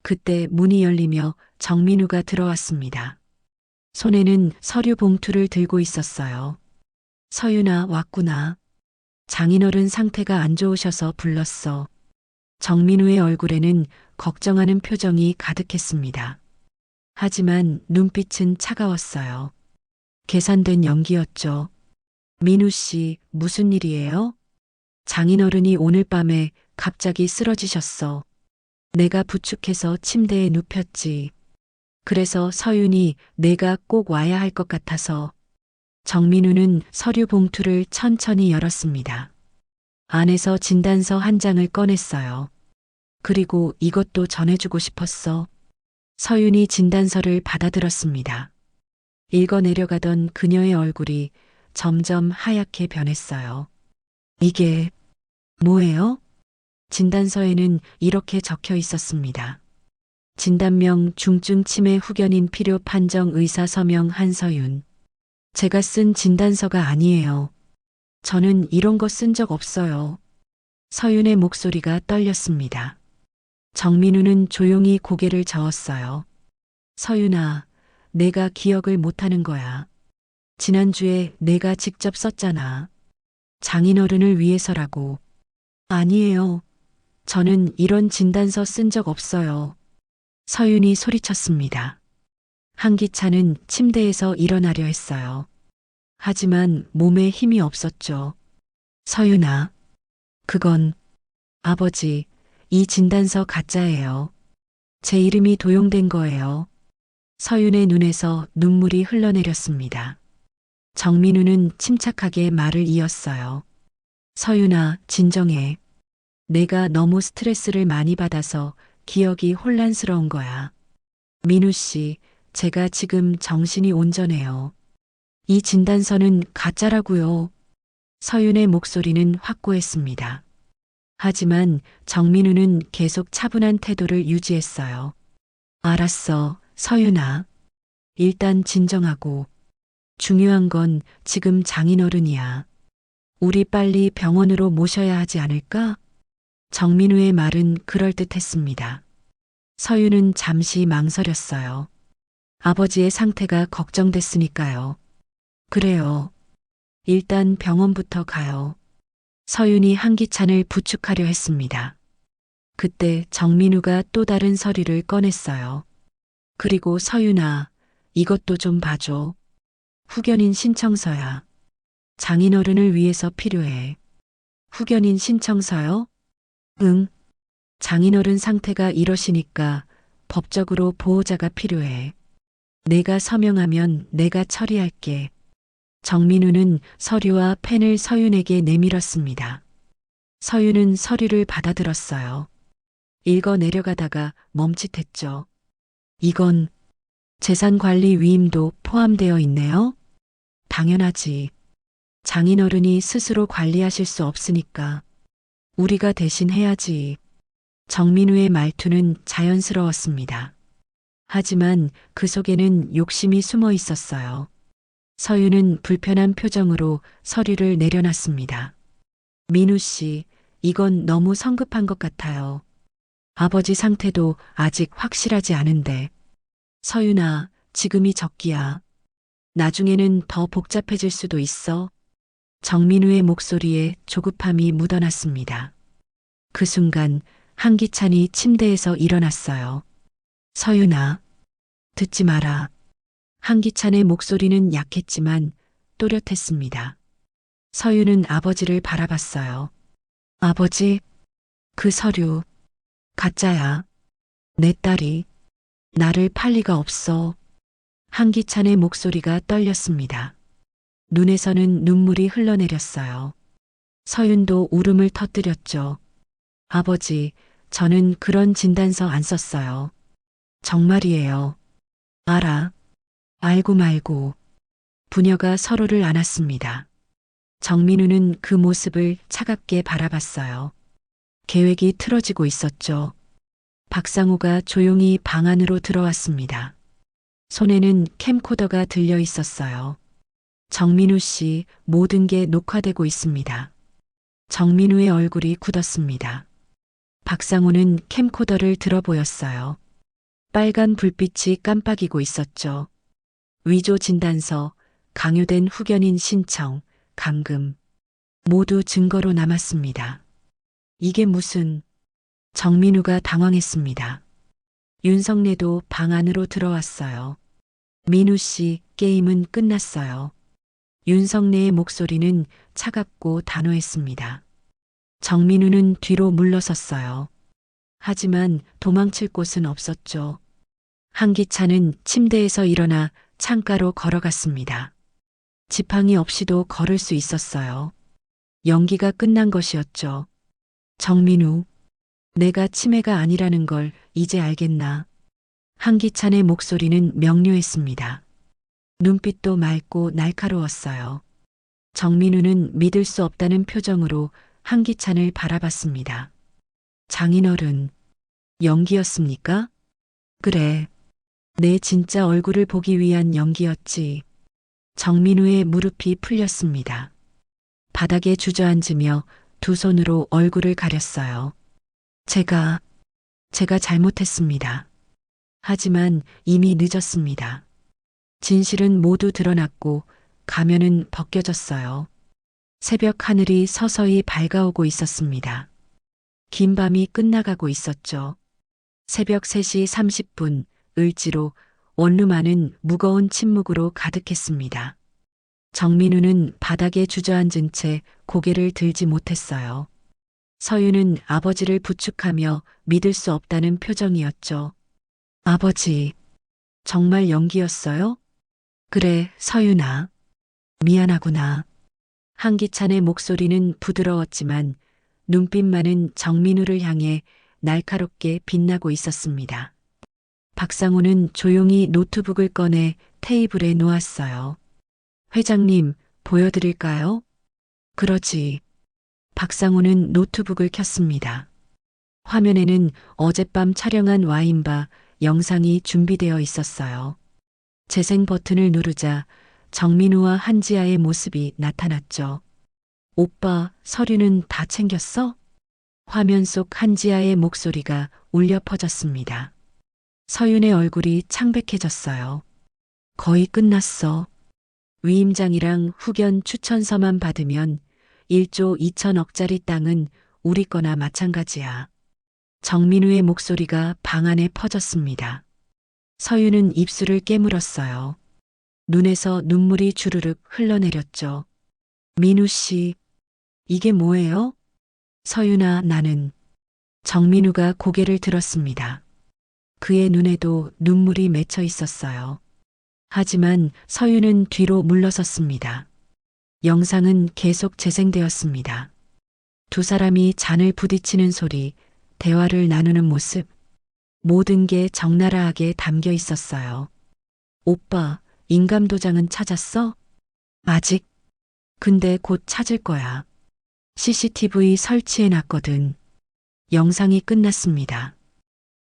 그때 문이 열리며 정민우가 들어왔습니다. 손에는 서류 봉투를 들고 있었어요. 서윤아, 왔구나. 장인어른 상태가 안 좋으셔서 불렀어. 정민우의 얼굴에는 걱정하는 표정이 가득했습니다. 하지만 눈빛은 차가웠어요. 계산된 연기였죠. 민우 씨, 무슨 일이에요? 장인어른이 오늘 밤에 갑자기 쓰러지셨어. 내가 부축해서 침대에 눕혔지. 그래서 서윤이 내가 꼭 와야 할 것 같아서. 정민우는 서류 봉투를 천천히 열었습니다. 안에서 진단서 한 장을 꺼냈어요. 그리고 이것도 전해주고 싶었어. 서윤이 진단서를 받아들었습니다. 읽어 내려가던 그녀의 얼굴이 점점 하얗게 변했어요. 이게 뭐예요? 진단서에는 이렇게 적혀 있었습니다. 진단명 중증 치매 후견인 필요 판정 의사 서명 한서윤. 제가 쓴 진단서가 아니에요. 저는 이런 거 쓴 적 없어요. 서윤의 목소리가 떨렸습니다. 정민우는 조용히 고개를 저었어요. 서윤아, 내가 기억을 못하는 거야. 지난주에 내가 직접 썼잖아. 장인어른을 위해서라고. 아니에요. 저는 이런 진단서 쓴 적 없어요. 서윤이 소리쳤습니다. 한기찬은 침대에서 일어나려 했어요. 하지만 몸에 힘이 없었죠. 서윤아, 그건 아버지, 이 진단서 가짜예요. 제 이름이 도용된 거예요. 서윤의 눈에서 눈물이 흘러내렸습니다. 정민우는 침착하게 말을 이었어요. 서윤아, 진정해. 내가 너무 스트레스를 많이 받아서 기억이 혼란스러운 거야. 민우 씨, 제가 지금 정신이 온전해요. 이 진단서는 가짜라고요. 서윤의 목소리는 확고했습니다. 하지만 정민우는 계속 차분한 태도를 유지했어요. 알았어, 서윤아. 일단 진정하고. 중요한 건 지금 장인어른이야. 우리 빨리 병원으로 모셔야 하지 않을까? 정민우의 말은 그럴듯했습니다. 서윤은 잠시 망설였어요. 아버지의 상태가 걱정됐으니까요. 그래요. 일단 병원부터 가요. 서윤이 한기찬을 부축하려 했습니다. 그때 정민우가 또 다른 서류를 꺼냈어요. 그리고 서윤아, 이것도 좀 봐줘. 후견인 신청서야. 장인어른을 위해서 필요해. 후견인 신청서요? 응. 장인어른 상태가 이러시니까 법적으로 보호자가 필요해. 내가 서명하면 내가 처리할게. 정민우는 서류와 펜을 서윤에게 내밀었습니다. 서윤은 서류를 받아들었어요. 읽어 내려가다가 멈칫했죠. 이건 재산관리 위임도 포함되어 있네요? 당연하지. 장인어른이 스스로 관리하실 수 없으니까 우리가 대신 해야지. 정민우의 말투는 자연스러웠습니다. 하지만 그 속에는 욕심이 숨어 있었어요. 서윤은 불편한 표정으로 서류를 내려놨습니다. 민우 씨, 이건 너무 성급한 것 같아요. 아버지 상태도 아직 확실하지 않은데. 서윤아, 지금이 적기야. 나중에는 더 복잡해질 수도 있어. 정민우의 목소리에 조급함이 묻어났습니다. 그 순간 한기찬이 침대에서 일어났어요. 서윤아, 듣지 마라. 한기찬의 목소리는 약했지만 또렷했습니다. 서윤은 아버지를 바라봤어요. 아버지, 그 서류, 가짜야. 내 딸이 나를 팔 리가 없어. 한기찬의 목소리가 떨렸습니다. 눈에서는 눈물이 흘러내렸어요. 서윤도 울음을 터뜨렸죠. 아버지, 저는 그런 진단서 안 썼어요. 정말이에요. 알아. 알고 말고. 부녀가 서로를 안았습니다. 정민우는 그 모습을 차갑게 바라봤어요. 계획이 틀어지고 있었죠. 박상우가 조용히 방 안으로 들어왔습니다. 손에는 캠코더가 들려 있었어요. 정민우 씨, 모든 게 녹화되고 있습니다. 정민우의 얼굴이 굳었습니다. 박상우는 캠코더를 들어 보였어요. 빨간 불빛이 깜빡이고 있었죠. 위조 진단서, 강요된 후견인 신청, 감금. 모두 증거로 남았습니다. 이게 무슨... 정민우가 당황했습니다. 윤석래도 방 안으로 들어왔어요. 민우 씨, 게임은 끝났어요. 윤석래의 목소리는 차갑고 단호했습니다. 정민우는 뒤로 물러섰어요. 하지만 도망칠 곳은 없었죠. 한기찬은 침대에서 일어나 창가로 걸어갔습니다. 지팡이 없이도 걸을 수 있었어요. 연기가 끝난 것이었죠. 정민우, 내가 치매가 아니라는 걸 이제 알겠나? 한기찬의 목소리는 명료했습니다. 눈빛도 맑고 날카로웠어요. 정민우는 믿을 수 없다는 표정으로 한기찬을 바라봤습니다. 장인어른, 연기였습니까? 그래, 내 진짜 얼굴을 보기 위한 연기였지. 정민우의 무릎이 풀렸습니다. 바닥에 주저앉으며 두 손으로 얼굴을 가렸어요. 제가 잘못했습니다. 하지만 이미 늦었습니다. 진실은 모두 드러났고 가면은 벗겨졌어요. 새벽 하늘이 서서히 밝아오고 있었습니다. 긴 밤이 끝나가고 있었죠. 새벽 3시 30분, 을지로 원룸 안은 무거운 침묵으로 가득했습니다. 정민우는 바닥에 주저앉은 채 고개를 들지 못했어요. 서윤은 아버지를 부축하며 믿을 수 없다는 표정이었죠. 아버지, 정말 연기였어요? 그래, 서윤아. 미안하구나. 한기찬의 목소리는 부드러웠지만 눈빛만은 정민우를 향해 날카롭게 빛나고 있었습니다. 박상우는 조용히 노트북을 꺼내 테이블에 놓았어요. 회장님, 보여드릴까요? 그러지. 박상우는 노트북을 켰습니다. 화면에는 어젯밤 촬영한 와인바 영상이 준비되어 있었어요. 재생 버튼을 누르자 정민우와 한지아의 모습이 나타났죠. 오빠, 서류는 다 챙겼어? 화면 속 한지아의 목소리가 울려 퍼졌습니다. 서윤의 얼굴이 창백해졌어요. 거의 끝났어. 위임장이랑 후견 추천서만 받으면 1조 2천억짜리 땅은 우리 거나 마찬가지야. 정민우의 목소리가 방 안에 퍼졌습니다. 서윤은 입술을 깨물었어요. 눈에서 눈물이 주르륵 흘러내렸죠. 민우 씨, 이게 뭐예요? 서윤아, 나는. 정민우가 고개를 들었습니다. 그의 눈에도 눈물이 맺혀 있었어요. 하지만 서윤은 뒤로 물러섰습니다. 영상은 계속 재생되었습니다. 두 사람이 잔을 부딪히는 소리, 대화를 나누는 모습, 모든 게 적나라하게 담겨 있었어요. 오빠, 인감도장은 찾았어? 아직. 근데 곧 찾을 거야. CCTV 설치해 놨거든. 영상이 끝났습니다.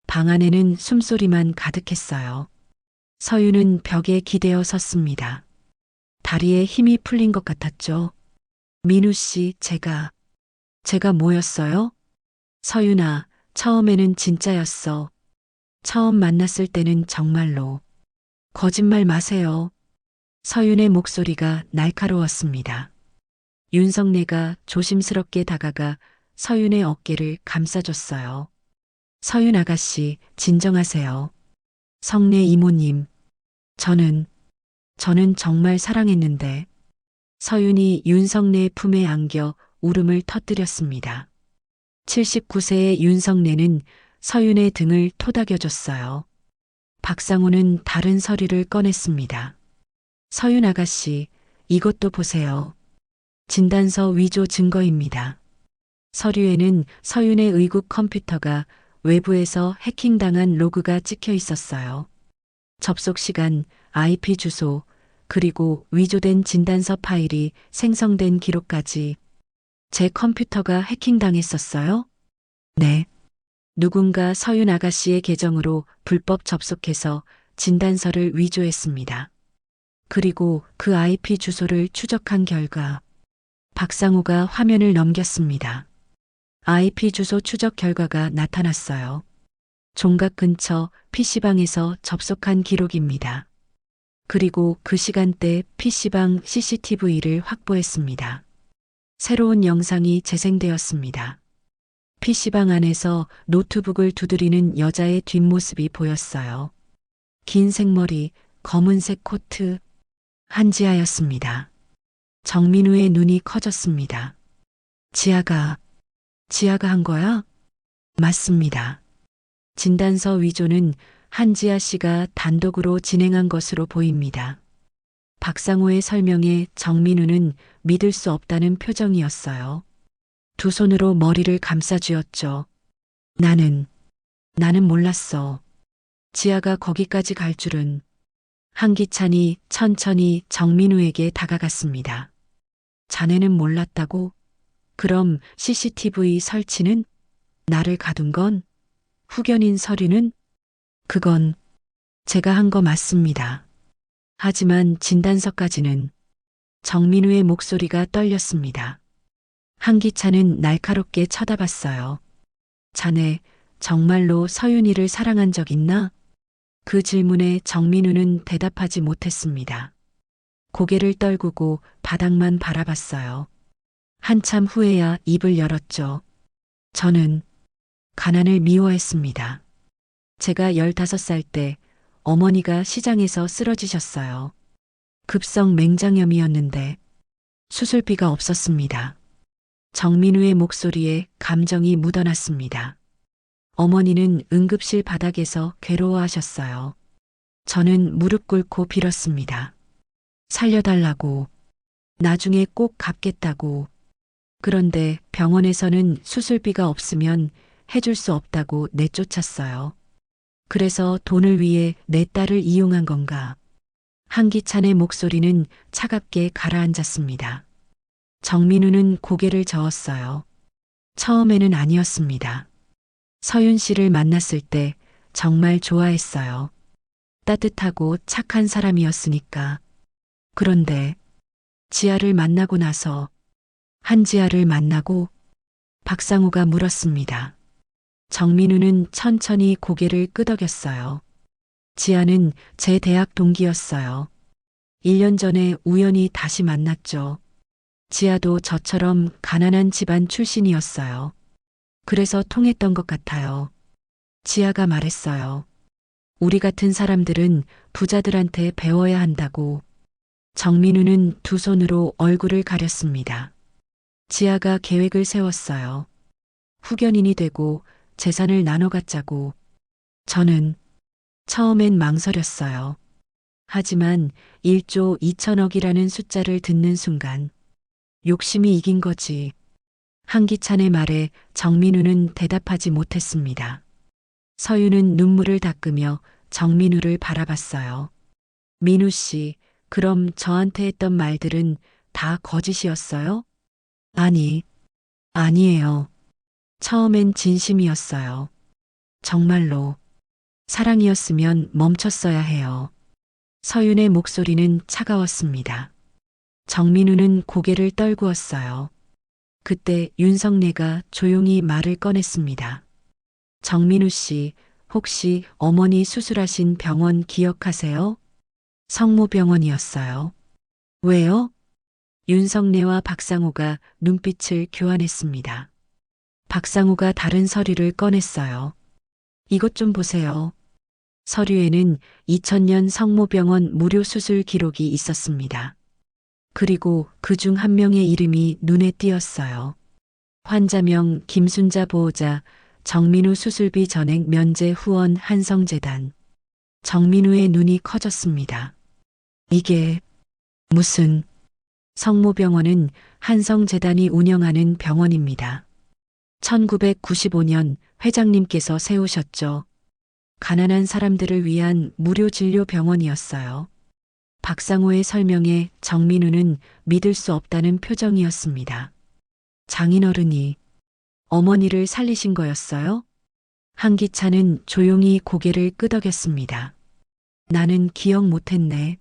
방 안에는 숨소리만 가득했어요. 서윤은 벽에 기대어 섰습니다. 다리에 힘이 풀린 것 같았죠. 민우 씨, 제가 뭐였어요? 서윤아, 처음에는 진짜였어. 처음 만났을 때는 정말로. 거짓말 마세요. 서윤의 목소리가 날카로웠습니다. 윤성래가 조심스럽게 다가가 서윤의 어깨를 감싸줬어요. 서윤 아가씨, 진정하세요. 성래 이모님, 저는 정말 사랑했는데. 서윤이 윤성래의 품에 안겨 울음을 터뜨렸습니다. 79세의 윤성래는 서윤의 등을 토닥여줬어요. 박상우는 다른 서류를 꺼냈습니다. 서윤 아가씨, 이것도 보세요. 진단서 위조 증거입니다. 서류에는 서윤의 의국 컴퓨터가 외부에서 해킹당한 로그가 찍혀 있었어요. 접속 시간, IP 주소, 그리고 위조된 진단서 파일이 생성된 기록까지. 제 컴퓨터가 해킹당했었어요? 네. 누군가 서윤 아가씨의 계정으로 불법 접속해서 진단서를 위조했습니다. 그리고 그 IP 주소를 추적한 결과 박상우가 화면을 넘겼습니다. IP 주소 추적 결과가 나타났어요. 종각 근처 PC방에서 접속한 기록입니다. 그리고 그 시간대 PC방 CCTV를 확보했습니다. 새로운 영상이 재생되었습니다. PC방 안에서 노트북을 두드리는 여자의 뒷모습이 보였어요. 긴 생머리, 검은색 코트, 한지아였습니다. 정민우의 눈이 커졌습니다. 지아가 한 거야? 맞습니다. 진단서 위조는 한지아 씨가 단독으로 진행한 것으로 보입니다. 박상호의 설명에 정민우는 믿을 수 없다는 표정이었어요. 두 손으로 머리를 감싸쥐었죠. 나는 몰랐어. 지아가 거기까지 갈 줄은. 한기찬이 천천히 정민우에게 다가갔습니다. 자네는 몰랐다고? 그럼 CCTV 설치는? 나를 가둔 건? 후견인 서류는? 그건 제가 한 거 맞습니다. 하지만 진단서까지는. 정민우의 목소리가 떨렸습니다. 한기찬은 날카롭게 쳐다봤어요. 자네 정말로 서윤이를 사랑한 적 있나? 그 질문에 정민우는 대답하지 못했습니다. 고개를 떨구고 바닥만 바라봤어요. 한참 후에야 입을 열었죠. 저는 가난을 미워했습니다. 제가 15살 때 어머니가 시장에서 쓰러지셨어요. 급성 맹장염이었는데 수술비가 없었습니다. 정민우의 목소리에 감정이 묻어났습니다. 어머니는 응급실 바닥에서 괴로워하셨어요. 저는 무릎 꿇고 빌었습니다. 살려달라고. 나중에 꼭 갚겠다고. 그런데 병원에서는 수술비가 없으면 해줄 수 없다고 내쫓았어요. 그래서 돈을 위해 내 딸을 이용한 건가. 한기찬의 목소리는 차갑게 가라앉았습니다. 정민우는 고개를 저었어요. 처음에는 아니었습니다. 서윤 씨를 만났을 때 정말 좋아했어요. 따뜻하고 착한 사람이었으니까. 그런데 지아를 만나고 나서 한지아를 만나고 박상우가 물었습니다. 정민우는 천천히 고개를 끄덕였어요. 지아는 제 대학 동기였어요. 1년 전에 우연히 다시 만났죠. 지아도 저처럼 가난한 집안 출신이었어요. 그래서 통했던 것 같아요. 지아가 말했어요. 우리 같은 사람들은 부자들한테 배워야 한다고. 정민우는 두 손으로 얼굴을 가렸습니다. 지아가 계획을 세웠어요. 후견인이 되고 재산을 나눠 갖자고. 저는 처음엔 망설였어요. 하지만 1조 2천억이라는 숫자를 듣는 순간 욕심이 이긴 거지. 한기찬의 말에 정민우는 대답하지 못했습니다. 서윤은 눈물을 닦으며 정민우를 바라봤어요. 민우 씨, 그럼 저한테 했던 말들은 다 거짓이었어요? 아니에요. 처음엔 진심이었어요. 정말로. 사랑이었으면 멈췄어야 해요. 서윤의 목소리는 차가웠습니다. 정민우는 고개를 떨구었어요. 그때 윤석래가 조용히 말을 꺼냈습니다. 정민우 씨, 혹시 어머니 수술하신 병원 기억하세요? 성모병원이었어요. 왜요? 윤석래와 박상우가 눈빛을 교환했습니다. 박상우가 다른 서류를 꺼냈어요. 이것 좀 보세요. 서류에는 2000년 성모병원 무료 수술 기록이 있었습니다. 그리고 그 중 한 명의 이름이 눈에 띄었어요. 환자명 김순자 보호자, 정민우 수술비 전액 면제 후원 한성재단. 정민우의 눈이 커졌습니다. 이게 무슨... 성모병원은 한성재단이 운영하는 병원입니다. 1995년 회장님께서 세우셨죠. 가난한 사람들을 위한 무료 진료 병원이었어요. 박상호의 설명에 정민우는 믿을 수 없다는 표정이었습니다. 장인어른이 어머니를 살리신 거였어요? 한기찬은 조용히 고개를 끄덕였습니다. 나는 기억 못했네.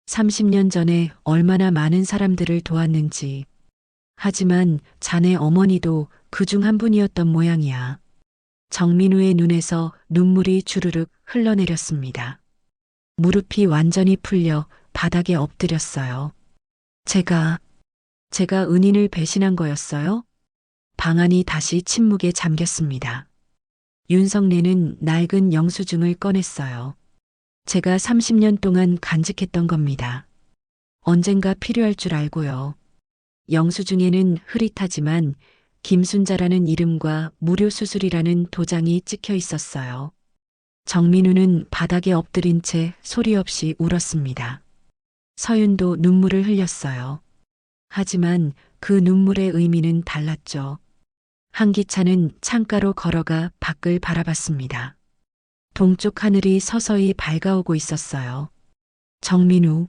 30년 전에 얼마나 많은 사람들을 도왔는지. 하지만 자네 어머니도 그 중 한 분이었던 모양이야. 정민우의 눈에서 눈물이 주르륵 흘러내렸습니다. 무릎이 완전히 풀려 바닥에 엎드렸어요. 제가 은인을 배신한 거였어요? 방 안이 다시 침묵에 잠겼습니다. 윤석래는 낡은 영수증을 꺼냈어요. 제가 30년 동안 간직했던 겁니다. 언젠가 필요할 줄 알고요. 영수증에는 흐릿하지만 김순자라는 이름과 무료 수술이라는 도장이 찍혀 있었어요. 정민우는 바닥에 엎드린 채 소리 없이 울었습니다. 서윤도 눈물을 흘렸어요. 하지만 그 눈물의 의미는 달랐죠. 한기찬은 창가로 걸어가 밖을 바라봤습니다. 동쪽 하늘이 서서히 밝아오고 있었어요. 정민우,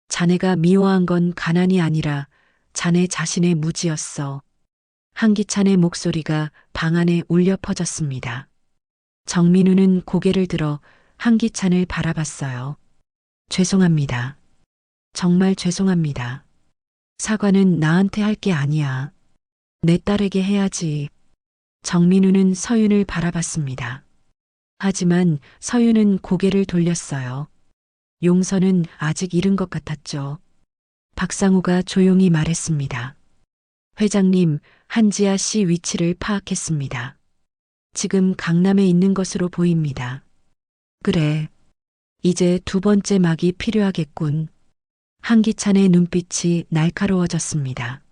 자네가 미워한 건 가난이 아니라 자네 자신의 무지였어. 한기찬의 목소리가 방 안에 울려 퍼졌습니다. 정민우는 고개를 들어 한기찬을 바라봤어요. 죄송합니다. 정말 죄송합니다. 사과는 나한테 할 게 아니야. 내 딸에게 해야지. 정민우는 서윤을 바라봤습니다. 하지만 서윤은 고개를 돌렸어요. 용서는 아직 이른 것 같았죠. 박상우가 조용히 말했습니다. 회장님, 한지아 씨 위치를 파악했습니다. 지금 강남에 있는 것으로 보입니다. 그래. 이제 두 번째 막이 필요하겠군. 한기찬의 눈빛이 날카로워졌습니다.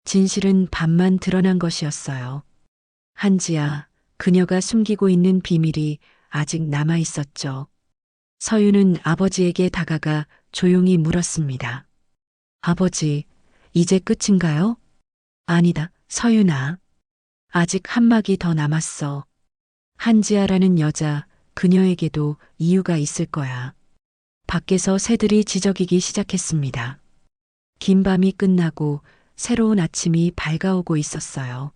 진실은 반만 드러난 것이었어요. 한지아, 그녀가 숨기고 있는 비밀이 아직 남아 있었죠. 서윤은 아버지에게 다가가 조용히 물었습니다. 아버지, 이제 끝인가요? 아니다, 서윤아. 아직 한 막이 더 남았어. 한지아라는 여자, 그녀에게도 이유가 있을 거야. 밖에서 새들이 지저귀기 시작했습니다. 긴 밤이 끝나고 새로운 아침이 밝아오고 있었어요.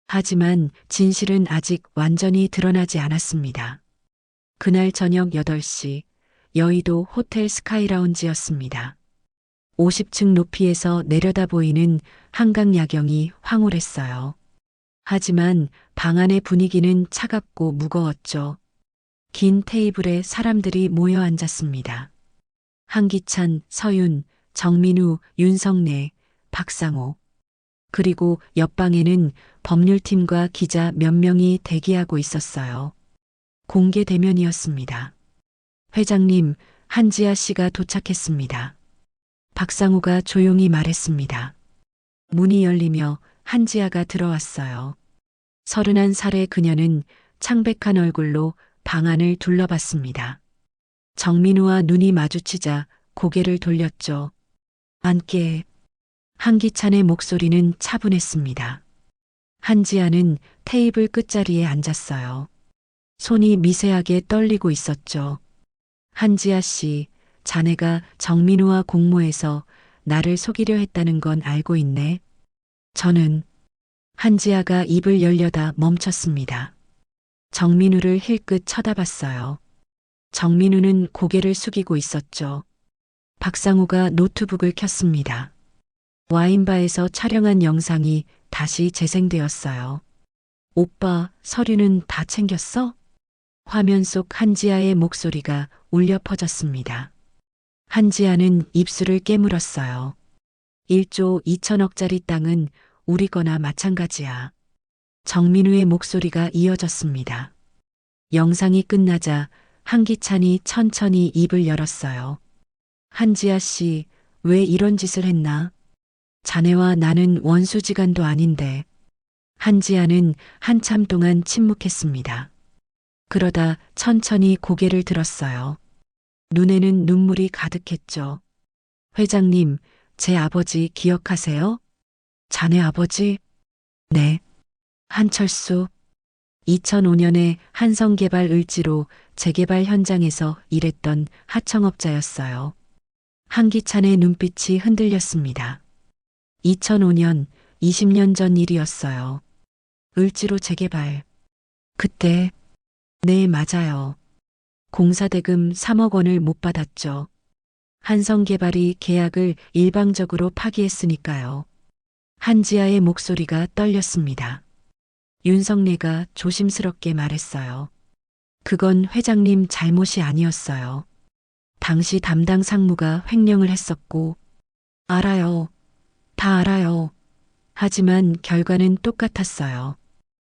하지만 진실은 아직 완전히 드러나지 않았습니다. 그날 저녁 8시, 여의도 호텔 스카이라운지였습니다. 50층 높이에서 내려다 보이는 한강 야경이 황홀했어요. 하지만 방 안의 분위기는 차갑고 무거웠죠. 긴 테이블에 사람들이 모여 앉았습니다. 한기찬, 서윤, 정민우, 윤석래, 박상호. 그리고 옆방에는 법률팀과 기자 몇 명이 대기하고 있었어요. 공개 대면이었습니다. 회장님, 한지아 씨가 도착했습니다. 박상우가 조용히 말했습니다. 문이 열리며 한지아가 들어왔어요. 31살의 그녀는 창백한 얼굴로 방 안을 둘러봤습니다. 정민우와 눈이 마주치자 고개를 돌렸죠. 앉게. 한기찬의 목소리는 차분했습니다. 한지아는 테이블 끝자리에 앉았어요. 손이 미세하게 떨리고 있었죠. 한지아 씨, 자네가 정민우와 공모해서 나를 속이려 했다는 건 알고 있네. 저는... 한지아가 입을 열려다 멈췄습니다. 정민우를 힐끗 쳐다봤어요. 정민우는 고개를 숙이고 있었죠. 박상우가 노트북을 켰습니다. 와인바에서 촬영한 영상이 다시 재생되었어요. 오빠, 서류는 다 챙겼어? 화면 속 한지아의 목소리가 울려 퍼졌습니다. 한지아는 입술을 깨물었어요. 1조 2천억짜리 땅은 우리 거나 마찬가지야. 정민우의 목소리가 이어졌습니다. 영상이 끝나자 한기찬이 천천히 입을 열었어요. 한지아 씨, 왜 이런 짓을 했나? 자네와 나는 원수지간도 아닌데. 한지아는 한참 동안 침묵했습니다. 그러다 천천히 고개를 들었어요. 눈에는 눈물이 가득했죠. 회장님, 제 아버지 기억하세요? 자네 아버지? 네. 한철수. 2005년에 한성개발 을지로 재개발 현장에서 일했던 하청업자였어요. 한기찬의 눈빛이 흔들렸습니다. 2005년, 20년 전 일이었어요. 을지로 재개발. 그때, 네, 맞아요. 공사대금 3억 원을 못 받았죠. 한성개발이 계약을 일방적으로 파기했으니까요. 한지아의 목소리가 떨렸습니다. 윤석래가 조심스럽게 말했어요. 그건 회장님 잘못이 아니었어요. 당시 담당 상무가 횡령을 했었고, 알아요. 다 알아요. 하지만 결과는 똑같았어요.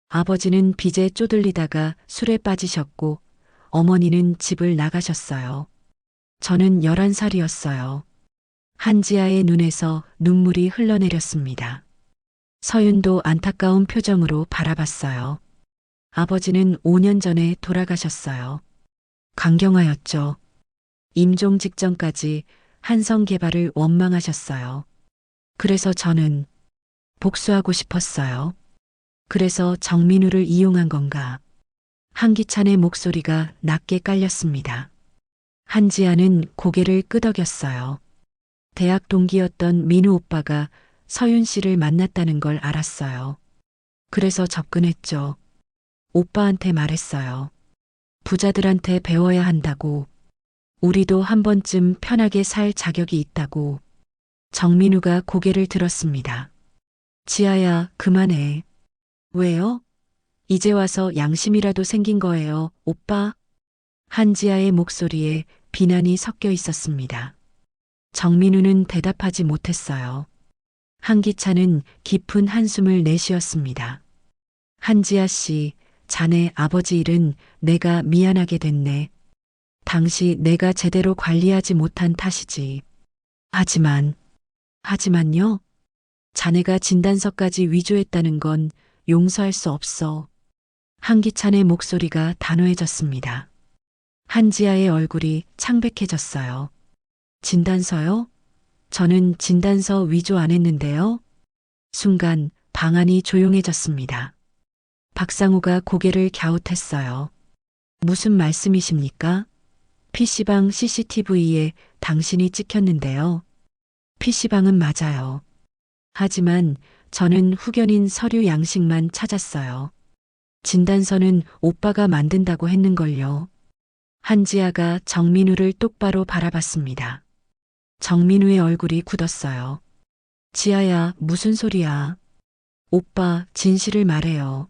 아버지는 빚에 쪼들리다가 술에 빠지셨고, 어머니는 집을 나가셨어요. 저는 11살이었어요. 한지아의 눈에서 눈물이 흘러내렸습니다. 서윤도 안타까운 표정으로 바라봤어요. 아버지는 5년 전에 돌아가셨어요. 강경하였죠. 임종 직전까지 한성개발을 원망하셨어요. 그래서 저는 복수하고 싶었어요. 그래서 정민우를 이용한 건가? 한기찬의 목소리가 낮게 깔렸습니다. 한지아는 고개를 끄덕였어요. 대학 동기였던 민우 오빠가 서윤 씨를 만났다는 걸 알았어요. 그래서 접근했죠. 오빠한테 말했어요. 부자들한테 배워야 한다고. 우리도 한 번쯤 편하게 살 자격이 있다고. 정민우가 고개를 들었습니다. 지아야, 그만해. 왜요? 이제 와서 양심이라도 생긴 거예요, 오빠? 한지아의 목소리에 비난이 섞여 있었습니다. 정민우는 대답하지 못했어요. 한기찬은 깊은 한숨을 내쉬었습니다. 한지아 씨, 자네 아버지 일은 내가 미안하게 됐네. 당시 내가 제대로 관리하지 못한 탓이지. 하지만요? 자네가 진단서까지 위조했다는 건 용서할 수 없어. 한기찬의 목소리가 단호해졌습니다. 한지아의 얼굴이 창백해졌어요. 진단서요? 저는 진단서 위조 안 했는데요. 순간 방안이 조용해졌습니다. 박상우가 고개를 갸웃했어요. 무슨 말씀이십니까? PC방 CCTV에 당신이 찍혔는데요. PC방은 맞아요. 하지만 저는 후견인 서류 양식만 찾았어요. 진단서는 오빠가 만든다고 했는걸요. 한지아가 정민우를 똑바로 바라봤습니다. 정민우의 얼굴이 굳었어요. 지아야, 무슨 소리야. 오빠, 진실을 말해요.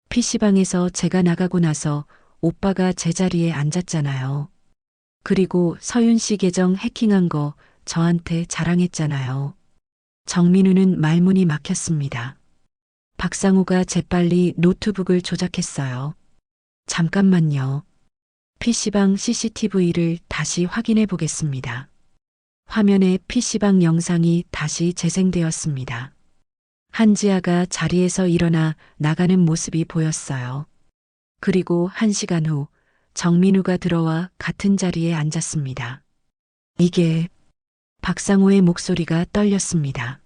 PC방에서 제가 나가고 나서 오빠가 제자리에 앉았잖아요. 그리고 서윤 씨 계정 해킹한 거 저한테 자랑했잖아요. 정민우는 말문이 막혔습니다. 박상우가 재빨리 노트북을 조작했어요. 잠깐만요. PC방 CCTV를 다시 확인해 보겠습니다. 화면에 PC방 영상이 다시 재생되었습니다. 한지아가 자리에서 일어나 나가는 모습이 보였어요. 그리고 1시간 후 정민우가 들어와 같은 자리에 앉았습니다. 이게 박상우의 목소리가 떨렸습니다.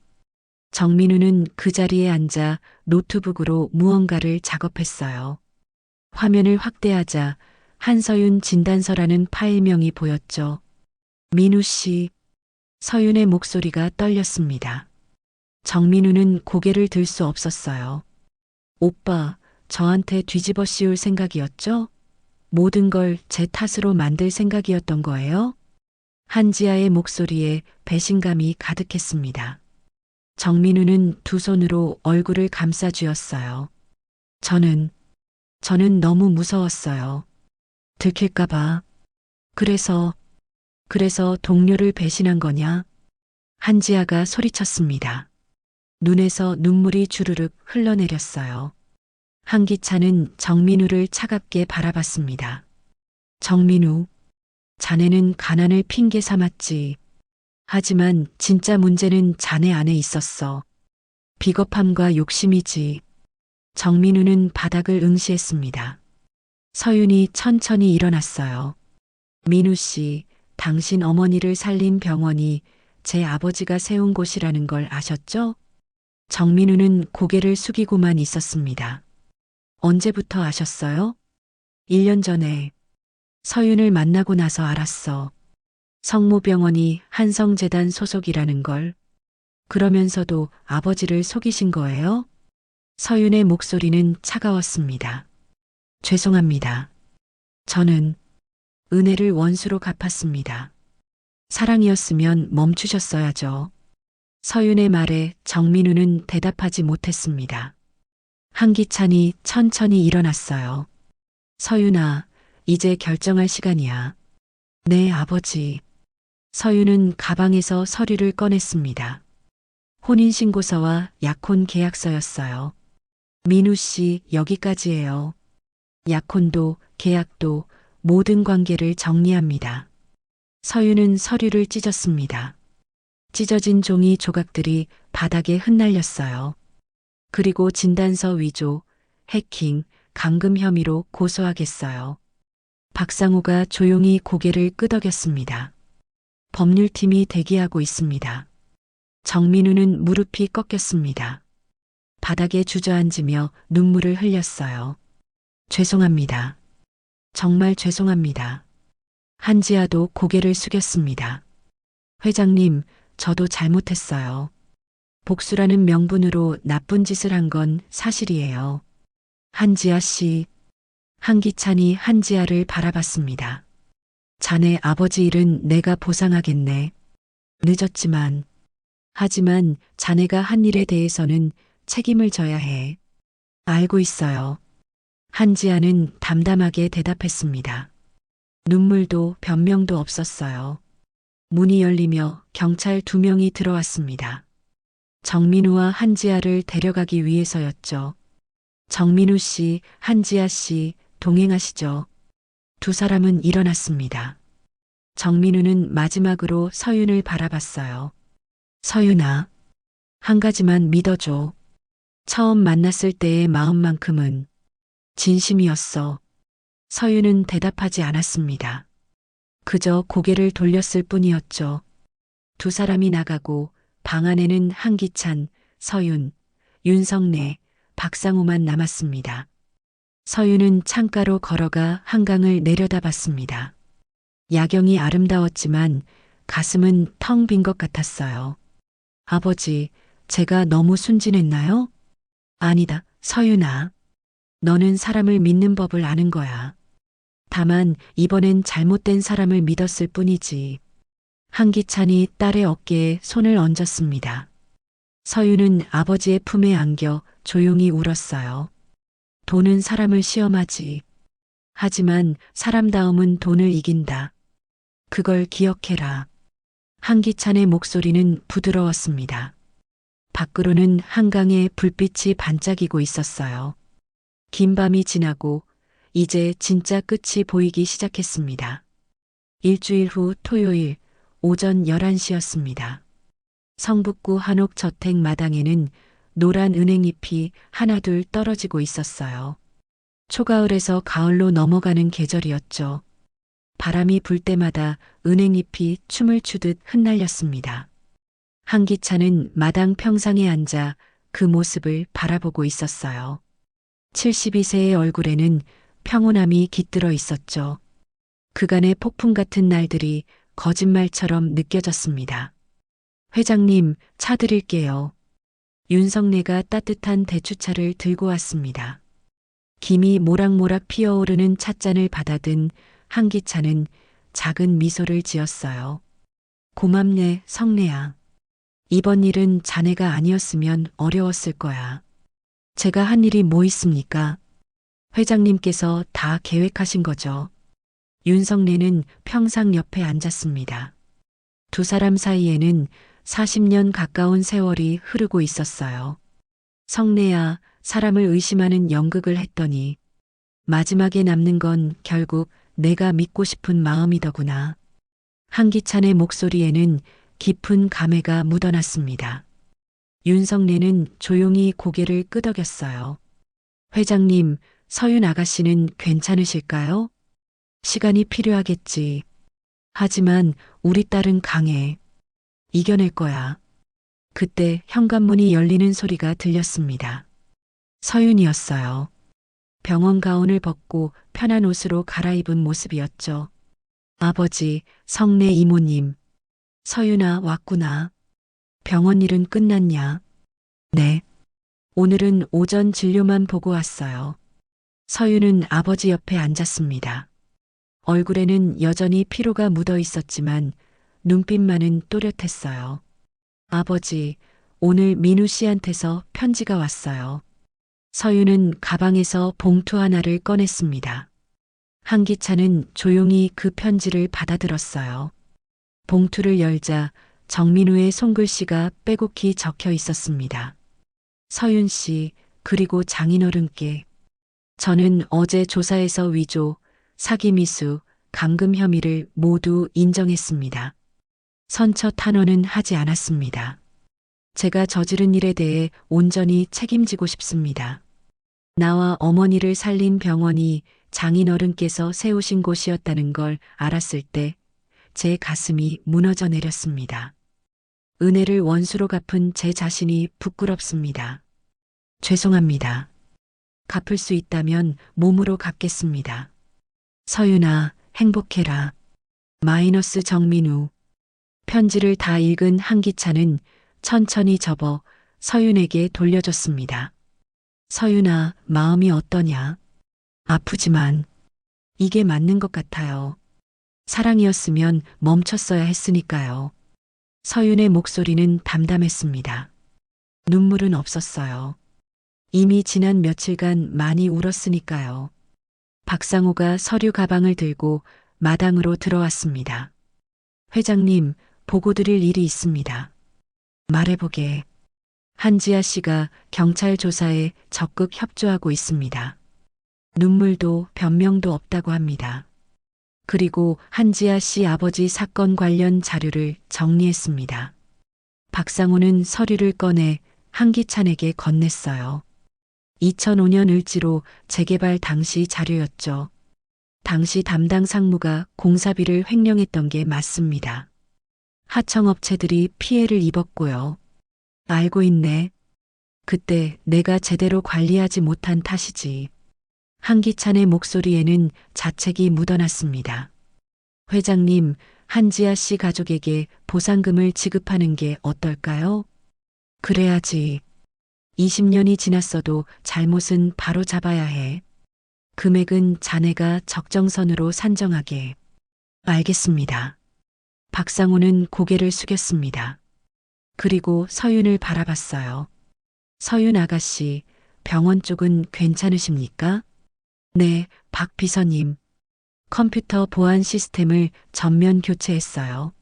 정민우는 그 자리에 앉아 노트북으로 무언가를 작업했어요. 화면을 확대하자 한서윤 진단서라는 파일명이 보였죠. 민우 씨, 서윤의 목소리가 떨렸습니다. 정민우는 고개를 들 수 없었어요. 오빠, 저한테 뒤집어 씌울 생각이었죠? 모든 걸 제 탓으로 만들 생각이었던 거예요? 한지아의 목소리에 배신감이 가득했습니다. 정민우는 두 손으로 얼굴을 감싸 쥐었어요. 저는 너무 무서웠어요. 들킬까봐. 그래서 동료를 배신한 거냐? 한지아가 소리쳤습니다. 눈에서 눈물이 주르륵 흘러내렸어요. 한기찬은 정민우를 차갑게 바라봤습니다. 정민우, 자네는 가난을 핑계 삼았지. 하지만 진짜 문제는 자네 안에 있었어. 비겁함과 욕심이지. 정민우는 바닥을 응시했습니다. 서윤이 천천히 일어났어요. 민우 씨, 당신 어머니를 살린 병원이 제 아버지가 세운 곳이라는 걸 아셨죠? 정민우는 고개를 숙이고만 있었습니다. 언제부터 아셨어요? 1년 전에 서윤을 만나고 나서 알았어. 성모병원이 한성재단 소속이라는 걸. 그러면서도 아버지를 속이신 거예요? 서윤의 목소리는 차가웠습니다. 죄송합니다. 저는 은혜를 원수로 갚았습니다. 사랑이었으면 멈추셨어야죠. 서윤의 말에 정민우는 대답하지 못했습니다. 한기찬이 천천히 일어났어요. 서윤아, 이제 결정할 시간이야. 네, 아버지. 서윤은 가방에서 서류를 꺼냈습니다. 혼인신고서와 약혼 계약서였어요. 민우 씨, 여기까지예요. 약혼도, 계약도, 모든 관계를 정리합니다. 서윤은 서류를 찢었습니다. 찢어진 종이 조각들이 바닥에 흩날렸어요. 그리고 진단서 위조, 해킹, 감금 혐의로 고소하겠어요. 박상우가 조용히 고개를 끄덕였습니다. 법률팀이 대기하고 있습니다. 정민우는 무릎이 꺾였습니다. 바닥에 주저앉으며 눈물을 흘렸어요. 죄송합니다. 정말 죄송합니다. 한지아도 고개를 숙였습니다. 회장님, 저도 잘못했어요. 복수라는 명분으로 나쁜 짓을 한 건 사실이에요. 한지아 씨, 한기찬이 한지아를 바라봤습니다. 자네 아버지 일은 내가 보상하겠네. 늦었지만, 하지만 자네가 한 일에 대해서는 책임을 져야 해. 알고 있어요. 한지아는 담담하게 대답했습니다. 눈물도 변명도 없었어요. 문이 열리며 경찰 2명이 들어왔습니다. 정민우와 한지아를 데려가기 위해서였죠. 정민우 씨, 한지아 씨, 동행하시죠. 두 사람은 일어났습니다. 정민우는 마지막으로 서윤을 바라봤어요. 서윤아, 한 가지만 믿어줘. 처음 만났을 때의 마음만큼은 진심이었어. 서윤은 대답하지 않았습니다. 그저 고개를 돌렸을 뿐이었죠. 두 사람이 나가고 방 안에는 한기찬, 서윤, 윤성래, 박상우만 남았습니다. 서윤은 창가로 걸어가 한강을 내려다봤습니다. 야경이 아름다웠지만 가슴은 텅 빈 것 같았어요. 아버지, 제가 너무 순진했나요? 아니다, 서윤아. 너는 사람을 믿는 법을 아는 거야. 다만 이번엔 잘못된 사람을 믿었을 뿐이지. 한기찬이 딸의 어깨에 손을 얹었습니다. 서윤은 아버지의 품에 안겨 조용히 울었어요. 돈은 사람을 시험하지. 하지만 사람다움은 돈을 이긴다. 그걸 기억해라. 한기찬의 목소리는 부드러웠습니다. 밖으로는 한강에 불빛이 반짝이고 있었어요. 긴 밤이 지나고 이제 진짜 끝이 보이기 시작했습니다. 일주일 후 토요일 오전 11시였습니다. 성북구 한옥저택 마당에는 노란 은행잎이 하나둘 떨어지고 있었어요. 초가을에서 가을로 넘어가는 계절이었죠. 바람이 불 때마다 은행잎이 춤을 추듯 흩날렸습니다. 한기찬은 마당 평상에 앉아 그 모습을 바라보고 있었어요. 72세의 얼굴에는 평온함이 깃들어 있었죠. 그간의 폭풍 같은 날들이 거짓말처럼 느껴졌습니다. 회장님, 차 드릴게요. 윤성래가 따뜻한 대추차를 들고 왔습니다. 김이 모락모락 피어오르는 찻잔을 받아든 한기찬은 작은 미소를 지었어요. 고맙네, 성례야. 이번 일은 자네가 아니었으면 어려웠을 거야. 제가 한 일이 뭐 있습니까? 회장님께서 다 계획하신 거죠. 윤성래는 평상 옆에 앉았습니다. 두 사람 사이에는 40년 가까운 세월이 흐르고 있었어요. 성례야, 사람을 의심하는 연극을 했더니 마지막에 남는 건 결국 내가 믿고 싶은 마음이더구나. 한기찬의 목소리에는 깊은 감회가 묻어났습니다. 윤성래는 조용히 고개를 끄덕였어요. 회장님, 서윤 아가씨는 괜찮으실까요? 시간이 필요하겠지. 하지만 우리 딸은 강해. 이겨낼 거야. 그때 현관문이 열리는 소리가 들렸습니다. 서윤이었어요. 병원 가운을 벗고 편한 옷으로 갈아입은 모습이었죠. 아버지, 성내 이모님. 서윤아, 왔구나. 병원 일은 끝났냐? 네. 오늘은 오전 진료만 보고 왔어요. 서윤은 아버지 옆에 앉았습니다. 얼굴에는 여전히 피로가 묻어 있었지만 눈빛만은 또렷했어요. 아버지, 오늘 민우 씨한테서 편지가 왔어요. 서윤은 가방에서 봉투 하나를 꺼냈습니다. 한기찬은 조용히 그 편지를 받아들었어요. 봉투를 열자 정민우의 손글씨가 빼곡히 적혀 있었습니다. 서윤 씨, 그리고 장인어른께 저는 어제 조사에서 위조, 사기미수, 감금 혐의를 모두 인정했습니다. 선처 탄원은 하지 않았습니다. 제가 저지른 일에 대해 온전히 책임지고 싶습니다. 나와 어머니를 살린 병원이 장인어른께서 세우신 곳이었다는 걸 알았을 때 제 가슴이 무너져 내렸습니다. 은혜를 원수로 갚은 제 자신이 부끄럽습니다. 죄송합니다. 갚을 수 있다면 몸으로 갚겠습니다. 서윤아, 행복해라. 마이너스 정민우. 편지를 다 읽은 한기찬은 천천히 접어 서윤에게 돌려줬습니다. 서윤아, 마음이 어떠냐? 아프지만 이게 맞는 것 같아요. 사랑이었으면 멈췄어야 했으니까요. 서윤의 목소리는 담담했습니다. 눈물은 없었어요. 이미 지난 며칠간 많이 울었으니까요. 박상호가 서류 가방을 들고 마당으로 들어왔습니다. 회장님, 보고 드릴 일이 있습니다. 말해보게. 한지아 씨가 경찰 조사에 적극 협조하고 있습니다. 눈물도 변명도 없다고 합니다. 그리고 한지아 씨 아버지 사건 관련 자료를 정리했습니다. 박상호는 서류를 꺼내 한기찬에게 건넸어요. 2005년 을지로 재개발 당시 자료였죠. 당시 담당 상무가 공사비를 횡령했던 게 맞습니다. 하청업체들이 피해를 입었고요. 알고 있네. 그때 내가 제대로 관리하지 못한 탓이지. 한기찬의 목소리에는 자책이 묻어났습니다. 회장님, 한지아 씨 가족에게 보상금을 지급하는 게 어떨까요? 그래야지. 20년이 지났어도 잘못은 바로 잡아야 해. 금액은 자네가 적정선으로 산정하게. 알겠습니다. 박상호는 고개를 숙였습니다. 그리고 서윤을 바라봤어요. 서윤 아가씨, 병원 쪽은 괜찮으십니까? 네, 박 비서님. 컴퓨터 보안 시스템을 전면 교체했어요.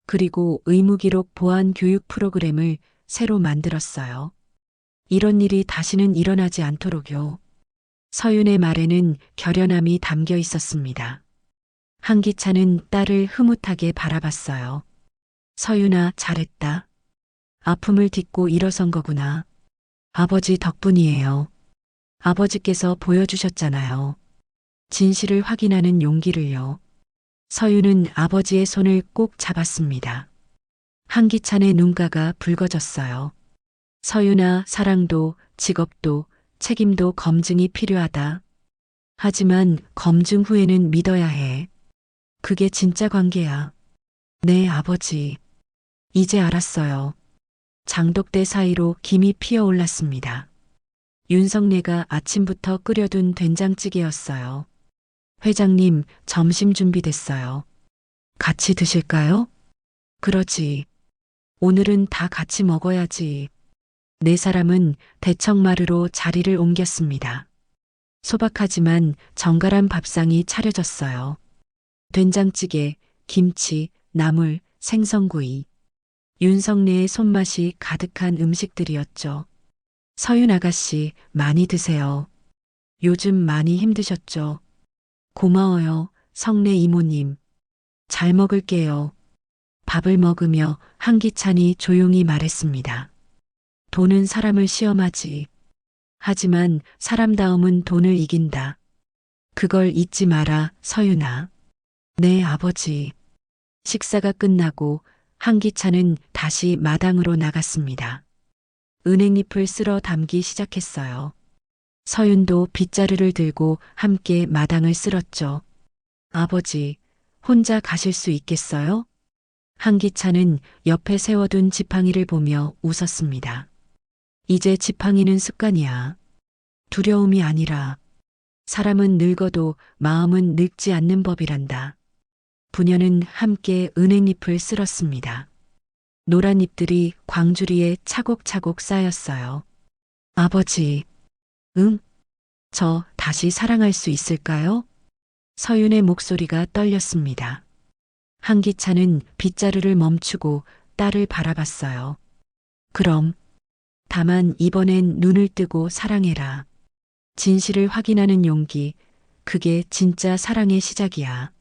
그리고 의무기록 보안 교육 프로그램을 새로 만들었어요. 이런 일이 다시는 일어나지 않도록요. 서윤의 말에는 결연함이 담겨 있었습니다. 한기찬은 딸을 흐뭇하게 바라봤어요. 서윤아, 잘했다. 아픔을 딛고 일어선 거구나. 아버지 덕분이에요. 아버지께서 보여주셨잖아요. 진실을 확인하는 용기를요. 서윤은 아버지의 손을 꼭 잡았습니다. 한기찬의 눈가가 붉어졌어요. 서윤아, 사랑도 직업도 책임도 검증이 필요하다. 하지만 검증 후에는 믿어야 해. 그게 진짜 관계야. 네, 아버지. 이제 알았어요. 장독대 사이로 김이 피어올랐습니다. 윤성래가 아침부터 끓여둔 된장찌개였어요. 회장님, 점심 준비됐어요. 같이 드실까요? 그러지. 오늘은 다 같이 먹어야지. 네 사람은 대청마루로 자리를 옮겼습니다. 소박하지만 정갈한 밥상이 차려졌어요. 된장찌개, 김치, 나물, 생선구이. 윤석래의 손맛이 가득한 음식들이었죠. 서윤 아가씨, 많이 드세요. 요즘 많이 힘드셨죠? 고마워요, 성래 이모님. 잘 먹을게요. 밥을 먹으며 한기찬이 조용히 말했습니다. 돈은 사람을 시험하지. 하지만 사람다움은 돈을 이긴다. 그걸 잊지 마라, 서윤아. 네, 아버지. 식사가 끝나고 한기찬은 다시 마당으로 나갔습니다. 은행잎을 쓸어 담기 시작했어요. 서윤도 빗자루를 들고 함께 마당을 쓸었죠. 아버지, 혼자 가실 수 있겠어요? 한기찬은 옆에 세워둔 지팡이를 보며 웃었습니다. 이제 지팡이는 습관이야. 두려움이 아니라 사람은 늙어도 마음은 늙지 않는 법이란다. 부녀는 함께 은행잎을 쓸었습니다. 노란 잎들이 광주리에 차곡차곡 쌓였어요. 아버지, 응? 저 다시 사랑할 수 있을까요? 서윤의 목소리가 떨렸습니다. 한기찬은 빗자루를 멈추고 딸을 바라봤어요. 그럼, 다만 이번엔 눈을 뜨고 사랑해라. 진실을 확인하는 용기, 그게 진짜 사랑의 시작이야.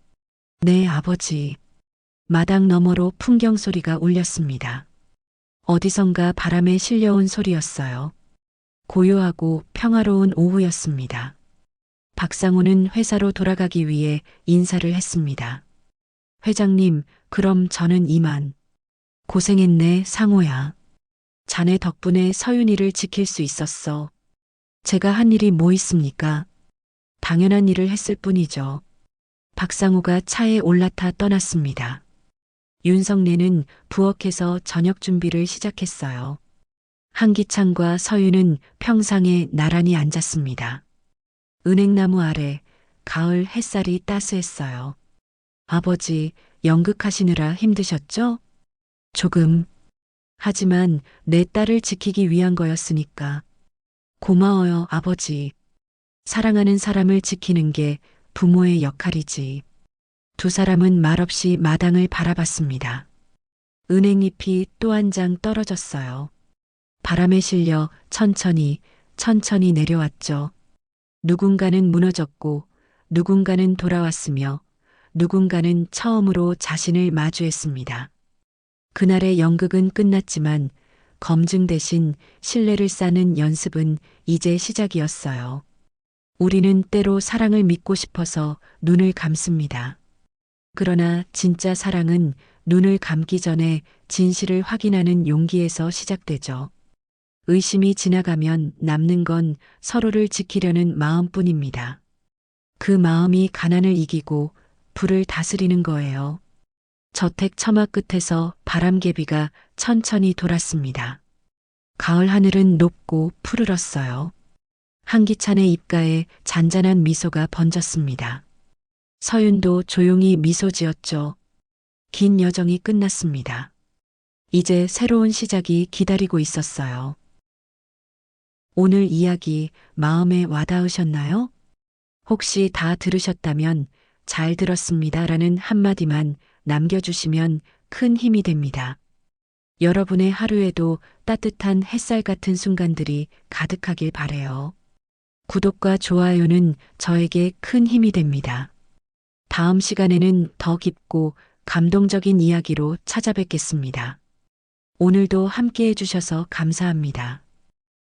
네, 아버지. 마당 너머로 풍경 소리가 울렸습니다. 어디선가 바람에 실려온 소리였어요. 고요하고 평화로운 오후였습니다. 박상우는 회사로 돌아가기 위해 인사를 했습니다. 회장님, 그럼 저는 이만. 고생했네, 상호야. 자네 덕분에 서윤이를 지킬 수 있었어. 제가 한 일이 뭐 있습니까? 당연한 일을 했을 뿐이죠. 박상우가 차에 올라타 떠났습니다. 윤석래는 부엌에서 저녁 준비를 시작했어요. 한기찬과 서윤은 평상에 나란히 앉았습니다. 은행나무 아래 가을 햇살이 따스했어요. 아버지, 연극하시느라 힘드셨죠? 조금. 하지만 내 딸을 지키기 위한 거였으니까. 고마워요, 아버지. 사랑하는 사람을 지키는 게 부모의 역할이지. 두 사람은 말없이 마당을 바라봤습니다. 은행잎이 또 한 장 떨어졌어요. 바람에 실려 천천히 내려왔죠. 누군가는 무너졌고 누군가는 돌아왔으며 누군가는 처음으로 자신을 마주했습니다. 그날의 연극은 끝났지만 검증 대신 신뢰를 쌓는 연습은 이제 시작이었어요. 우리는 때로 사랑을 믿고 싶어서 눈을 감습니다. 그러나 진짜 사랑은 눈을 감기 전에 진실을 확인하는 용기에서 시작되죠. 의심이 지나가면 남는 건 서로를 지키려는 마음뿐입니다. 그 마음이 가난을 이기고 불을 다스리는 거예요. 저택 처마 끝에서 바람개비가 천천히 돌았습니다. 가을 하늘은 높고 푸르렀어요. 한기찬의 입가에 잔잔한 미소가 번졌습니다. 서윤도 조용히 미소 지었죠. 긴 여정이 끝났습니다. 이제 새로운 시작이 기다리고 있었어요. 오늘 이야기 마음에 와닿으셨나요? 혹시 다 들으셨다면 잘 들었습니다라는 한마디만 남겨주시면 큰 힘이 됩니다. 여러분의 하루에도 따뜻한 햇살 같은 순간들이 가득하길 바래요. 구독과 좋아요는 저에게 큰 힘이 됩니다. 다음 시간에는 더 깊고 감동적인 이야기로 찾아뵙겠습니다. 오늘도 함께 해주셔서 감사합니다.